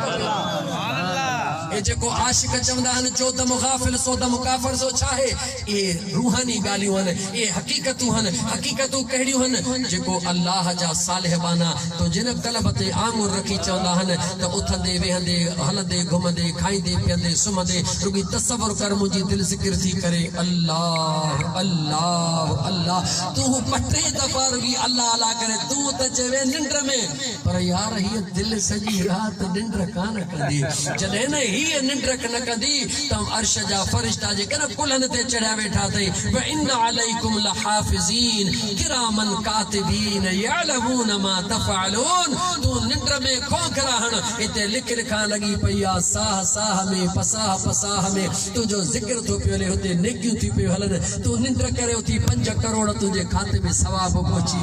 S1: ए जेको आशिक चवंदा आहिनि जो त मुगाफिल सो त मुकाफिर सो छा आहे ए रूहानी ॻाल्हियूं आहिनि ए हक़ीक़तूं आहिनि हक़ीक़तूं कहिड़ियूं आहिनि जेको अल्लाह जा सालिहबाना तो जिन कल्ब ते आंगुर रखी चवंदा आहिनि त उथंदे वेहंदे हलंदे घुमंदे खाईंदे पीअंदे सुम्हंदे रुगी तसव्वुर कर मुंहिंजी दिलि ज़िक्र थी करे अल्लाह अल्लाह अल्लाह तूं पटे दफ़ा रुगी अल्लाह अल्लाह करे तूं त चवे निंड में पर यार हीअ दिलि सॼी रात निंड कान कंदी जॾहिं न हीअ निंड न कंदी त अर्श जा फरिश्ता जेके न कुलनि ते चढ़िया वेठा अथई व इन अलैकुम लहाफ़िज़ीन किरामन कातिबीन यअलमून मा तफ़अलून तू निंड में खोखरा हण इते लिख लिखा लगी पई आहे साह साह में पसाह पसाह में तुंहिंजो ज़िक्र थो पियो हले हुते नेकियूं थी पियो हलनि तू निंड करे उथी 5 करोड़ तुंहिंजे खाते में सवाब पहुची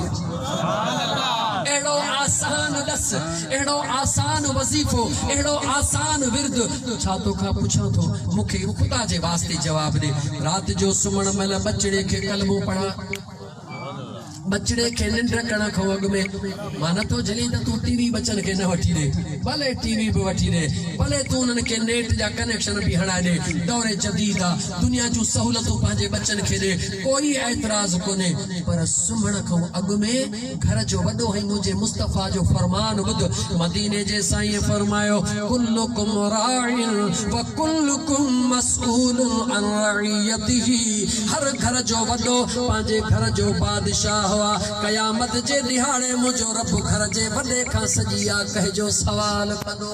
S1: एड़ो आसान दस एड़ो आसान वजीफो एड़ो आसान विर्द छा तो का पूछा तो मुखे खुदा जे वास्ते जवाब दे रात जो सुमण महिल बचड़े के कलमो पढ़ा बचड़े के निंड करण खां अॻु में मां नथो झली त तूं टीवी बचन खे न वठी ॾे भले टीवी बि वठी ॾे भले तूं उन्हनि खे नेट जा कनेक्शन बि हणाए ॾे दौरे जदीद आहे दुनिया जूं सहूलतूं पंहिंजे बचन खे ॾे कोई ऐतराज़ कोन्हे पर सुम्हण खां अॻु में घर जो वॾो ऐं मुंहिंजे मुस्तफ़ा जो फरमान ॿुध मदीने जे साईं फरमायो कुल्लुकुम राइन व कुल्लुकुम मसऊलुन अन रइयतिही हर घर जो वॾो पंहिंजे घर जो बादशाह कयामत जे दिहाड़े मुझो रब घर जे वॾे खां सॼी कहजो सवाल कंदो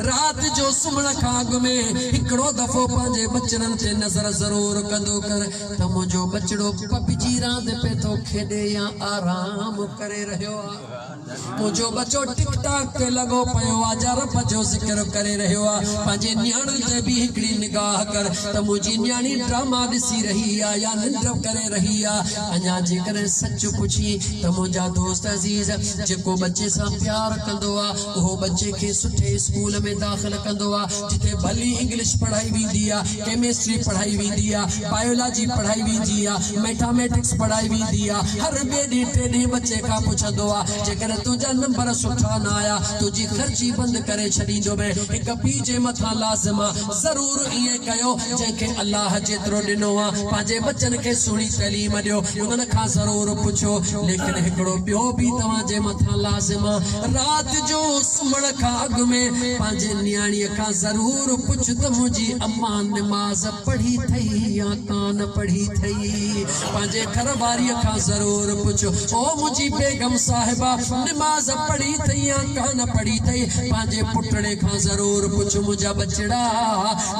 S1: रात जो सुम्हण खां अॻु में हिकिड़ो दफ़ो पंहिंजे बचड़नि ते नज़र ज़रूर कंदो कर त मुंहिंजो बचड़ो पबजी रांदि पे थो खेॾे या आराम करे रहियो आहे मुंहिंजो बच्चो टिक टाक ते लॻो पियो आहे जा रब जो ज़िक्र करे रहियो आहे पंहिंजे न्याणी ते बि हिकिड़ी निगाह कर त मुंहिंजी न्याणी ड्रामा ॾिसी रही आहे या निंड करे रही आहे अञा जेकॾहिं सच पुछी त मुंहिंजा दोस्त अज़ीज़ जेको बच्चे सां प्यार कंदो आहे उहो बच्चे खे सुठे स्कूल में दाख़िल कंदो आहे जिते भली इंग्लिश पढ़ाई वेंदी आहे केमिस्ट्री पढ़ाई वेंदी आहे बायोलॉजी पढ़ाई वेंदी आहे मैथमेटिक्स पढ़ाई वेंदी आहे हर ॿिए ॾींहुं 3 ॾींहं बच्चे खां पुछंदो आहे जेकॾहिं तुंहिंजा नंबर सुठा न आया तुंहिंजी ख़र्ची बंदि करे छॾींदो में हिकु पीउ जे मथां लाज़िम आहे ज़रूरु ईअं कयो जंहिंखे अल्लाह जेतिरो ॾिनो आहे पंहिंजे बच्चनि खे सुहिणी तइलीम ॾियो उन्हनि खां ज़रूरु पुछो लेकिन हिकिड़ो ॿियो बि तव्हांजे मथां लाज़िम आहे राति जो सुम्हण खां अॻु में पंहिंजे न्याणीअ खां ज़रूरु पुछ त मुंहिंजी अम्मा नमाज़ पढ़ी अथई या कान पढ़ी अथई पंहिंजे घर वारीअ खां ज़रूरु पुछ ओ मुंहिंजी बेगम साहिबा नमाज पढ़ी अथई या कान पढ़ी अथई पंहिंजे पुटड़े खां ज़रूरु पुछ मुंहिंजा बचड़ा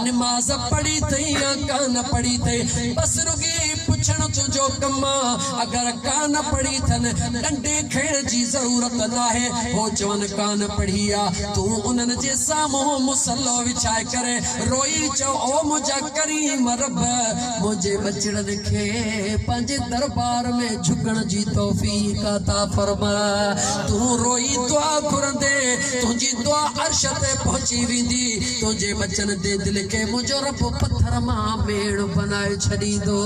S1: नमाज पढ़ी अथई या कान पढ़ी अथई बस रुगी पुछण तुंहिंजो कमु आहे अगरि कान पढ़ी अथनि डंडे खणण जी ज़रूरत न आहे हो चवनि कान पढ़ी आहे तूं उन्हनि जे साम्हूं मुसलो विछाए करे रोई चओ ओ मुंहिंजा करीम रब मुंहिंजे बचड़नि खे पंहिंजे दरबार में झुकण जी तौफ़ीक़ अता फरमा तूं रोई दुआ घुरंदे तुंहिंजी दुआ अर्श ते पहुची वेंदी तुंहिंजे बचन ते दिलि खे मुंहिंजो रब पत्थर मां मेड़ बनाए छॾींदो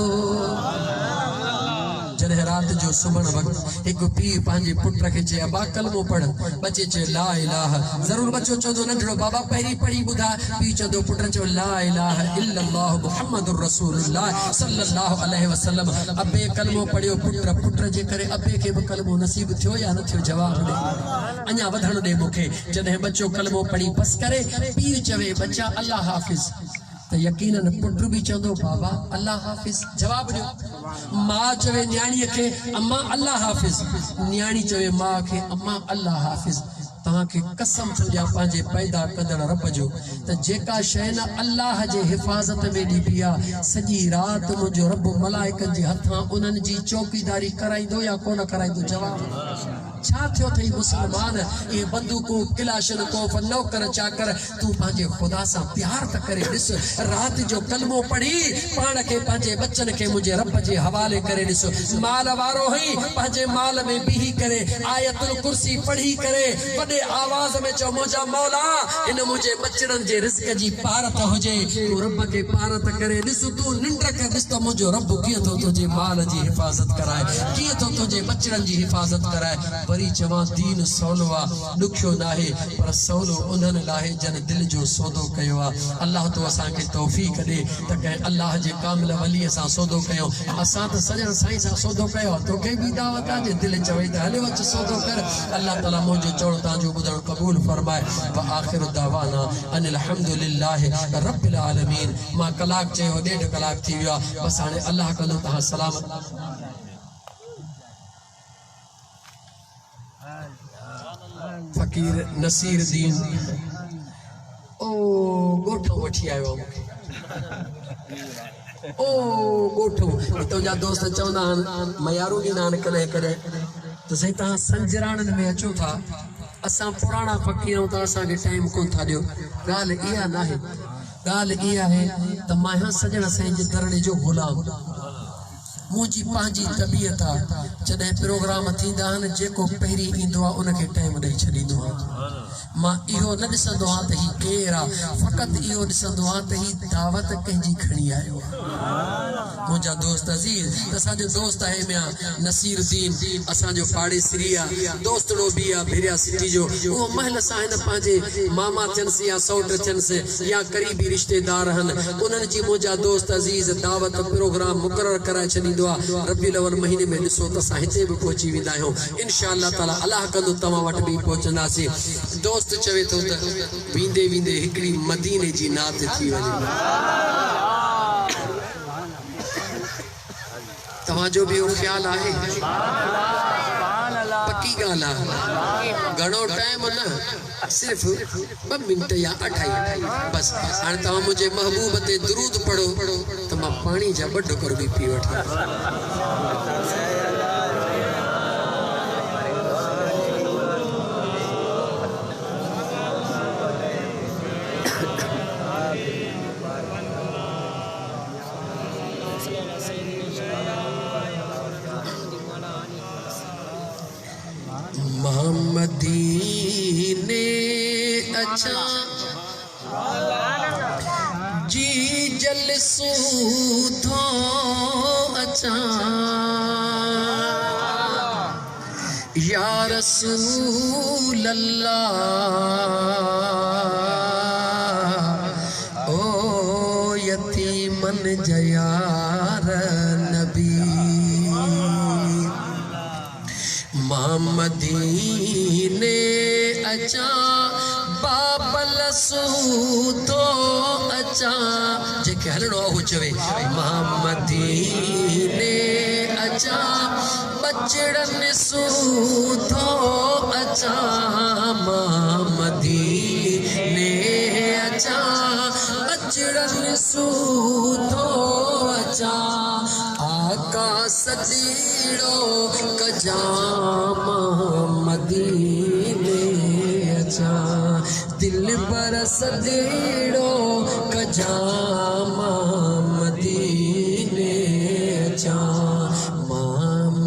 S1: जॾहिं रात जो सुम्हण वक़्तु हिकु पीउ पंहिंजे पुट खे चए अबा कलमो पढ़ बचे चए ला इलाहा ज़रूरु बच्चो चवंदो नंढड़ो बाबा पहिरीं पढ़ी ॿुधा पीउ चवंदो पुट चओ ला इलाहा इल्लल्लाह मुहम्मदुर रसूलुल्लाह सल्लल्लाहु अलैहि वसल्लम अबे कलमो पढ़ियो पुट जे करे अबे खे बि कलमो नसीब थियो या न थियो जवाब ॾे अञा वधण ॾे मूंखे जॾहिं बच्चो कलमो पढ़ी बस करे पीउ चवे बच्चा अल्लाह हाफ़िज़ तो यकीनन पुट भी चंदो बाबा अल्लाह हाफिज जवाब दियो मां चवे न्याणी के अम्मा अल्लाह हाफिज न्याणी चवे मां के अम्मा अल्लाह हाफिज तहांखे कसम थो पांजे पैदा कंदड़ रब जो त जेका शय न अल्लाह जे हिफाजत में ॾिबी आहे सॼी रात मुंहिंजो रब मलाइकनि जे हथां उन्हनि जी चौकीदारी कराईंदो या कोन कराईंदो जवाब छा थियो थई मुसलमान ये बंदूकों किलाशन तोफ नौकर चाकर तू पांजे खुदा सा प्यार त करे ॾिस रात जो कलमो पढ़ी पाण के पांजे बच्चन के मुझे रब जे हवाले करे ॾिस माल वारो ही पांजे माल में बीही करे आयतुल कुर्सी पढ़ी करे वॾे आवाज में चो मुझा मौला इन मुझे बचड़न जे रिस्क जी पारत होजे तू रब के पारत करे ॾिस तू निंड के ॾिस तो मुझो रब कीअं थो तुझे माल जी हिफाजत कराए कीअं थो तुझे बचड़न जी हिफाजत कराए वरी चवां दीन सवलो आ ॾुखियो नाहे पर सवलो उन्हनि लाहे जन दिल जो सौदो कयो आ अल्लाह तो असां खे तौफीक ॾे त कंहिं अल्लाह जे कामिल वलीअ सां सौदो कयो असां त सॼण साईं सां सौदो कयो तोखे बि दावत आहे जे दिल चवई त हलियो अच सौदो कर अल्लाह ताला मुंहिंजो चवणु तव्हांजो ॿुधणु क़बूल फरमाए व आख़िर दावाना अनिल हम्दुलिल्लाहि रब्बिल आलमीन मां कलाक चयो 1.5 कलाक थी वियो आहे बस हाणे अल्लाह कंदो तव्हां सलामत फकीर नसीर दीन ओ गोठो वठी आयो ओ गोठो तो जा दोस्त चवंदा आहिनि मयारू ॾींदा आहिनि कॾहिं कॾहिं त साईं तव्हां संजराणनि में अचो था असां पुराणा फ़क़ीर आहियूं त असांखे टाइम कोन था ॾियो ॻाल्हि इहा नाहे ॻाल्हि इहा आहे त मां आहियां सॼण साईं जे दरड़े जो गुलाम मुझी पांजी तबीयत आ जॾहिं प्रोग्राम थींदा आहिनि जेको पहिरीं ईंदो आहे उनखे टाइम ॾेई छॾींदो आहे मां इहो न ॾिसंदो आहियां त हीउ केरु आहे फ़क़ति इहो ॾिसंदो आहियां त हीउ दावत कंहिंजी खणी आयो आहे मुंहिंजा दोस्त अज़ीज़ असांजो दोस्त आहे मियां नसीर दीन असांजो पाड़ेसरी आहे दोस्तड़ो बि आहे भिरिया सिटी जो उहो महल सां हिन पंहिंजे मामा थियनिसि या सौट थियनिसि या क़रीबी रिश्तेदार आहिनि उन्हनि जी मुंहिंजा दोस्त अज़ीज़ दावत प्रोग्राम मुक़ररु कराए छॾींदो आहे रबीउल अव्वल महीने में ॾिसो त असां हिते बि पहुची वेंदा आहियूं इंशा अल्लाह ताला अल्लाह कंदो तव्हां वटि बि पहुचंदासीं दोस्त चवे थो त वेंदे वेंदे हिकिड़ी मदीने जी नात थी वञे तव्हांजो बि इहो ख़्यालु आहे पक्की ॻाल्हि आहे घणो टाइम न सिर्फ़ 2 मिंट या 2.5 बस हाणे तव्हां मुंहिंजे महबूब ते दुरूद पढ़ो त मां पाणी जा 2 ढुकर बि पी वठां मदीने अच्छा जी जलसू थो अच्छा या रसूल अल्लाह ओ यतीमन जयार नबी मदीने अचा बाबल सूतो अचा जेके हलणो आहे चवे मदीने अचा बचड़न सूतो अचा मदीने अचा बचड़न सूतो अचा आका सदीड़ो कजामा मदीने अचा दिल पर सदीड़ो कजामा मदीने अचा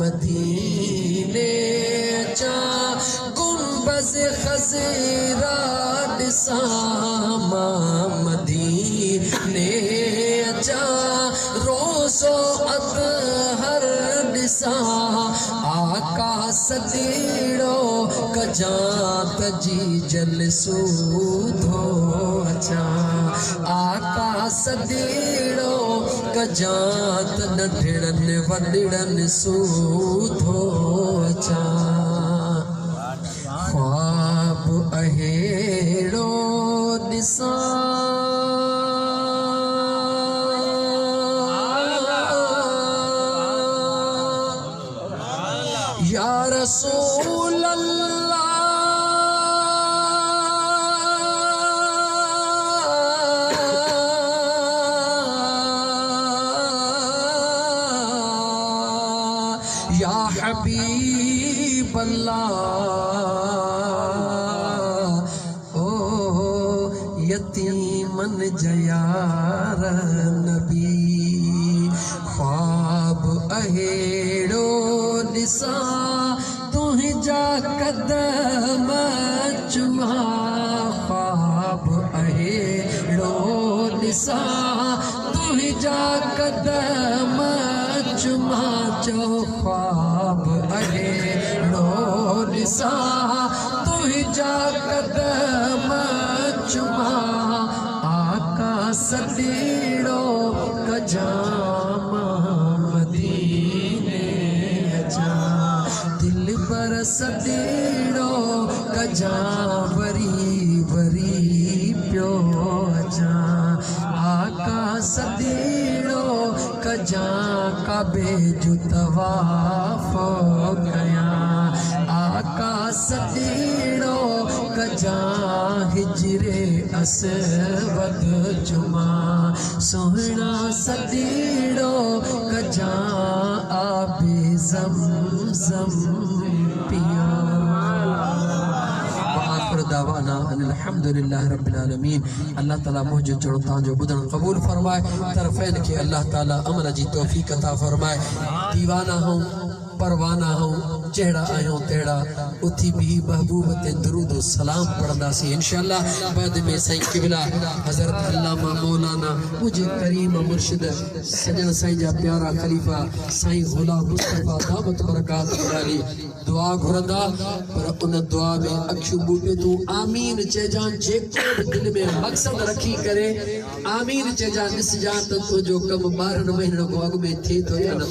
S1: मदीने अचा गुंबज खज़ीरा ॾिसा मदीने अचा रोज़ो अतहर ॾिसा आका सदीड़ो कजात जी जलसू थो अचा आका सदीड़ो कजात नंढड़नि वॾड़नि सूधो अचा ख्वाब अहेड़ो ॾिसां या रसूल अल्लाह या हबीब अल्लाह ओ यतीमन जयार नबी ख्वाब अहेड़ो निसा तुझा कदम चुमा ख्वाब अहेड़ो निसा तुझा कदम चुमा जो ख्वाब अहेड़ो निसा तुझा कदम चुमा आका सदीड़ो कजामा मदीने जा दिल पर सदीड़ो कजा वरी वरी प्यो जा आका सदीड़ो कजा काबे जो तवाफ कया आका सदीड़ो कजा हिजरे असवद जुमा सोहना सदीड़ो कजा आबे ज़मज़म पिया दावाना अल्हम्दुलिल्लाह रब्बिल आलमीन। अल्लाह ताला मुझे चढ़ता जो बुदन कबूल फरमाए तरफैन के अल्लाह ताला अमल जी तौफीक अता फरमाए। दीवाना हूँ परवाना हूँ चेहरा आयो तेड़ा उथी भी महबूब ते दुरूद सलाम पढ़दा सी इंशाअल्लाह। बाद में साईं किबला हजरत अल्लामा मौलाना मुझे करीम मुर्शिद सजन साईं जा प्यारा खलीफा साईं गुलाम मुस्तफा दामत बरकात वाली दुआ घुरंदा पर उन दुआ में अखियूं बूटे तू आमीन चेजान जेको दिल में मकसद रखी करे आमीन चेजान निस जान तो जो कम 12 महीनों को अग में थे तो या न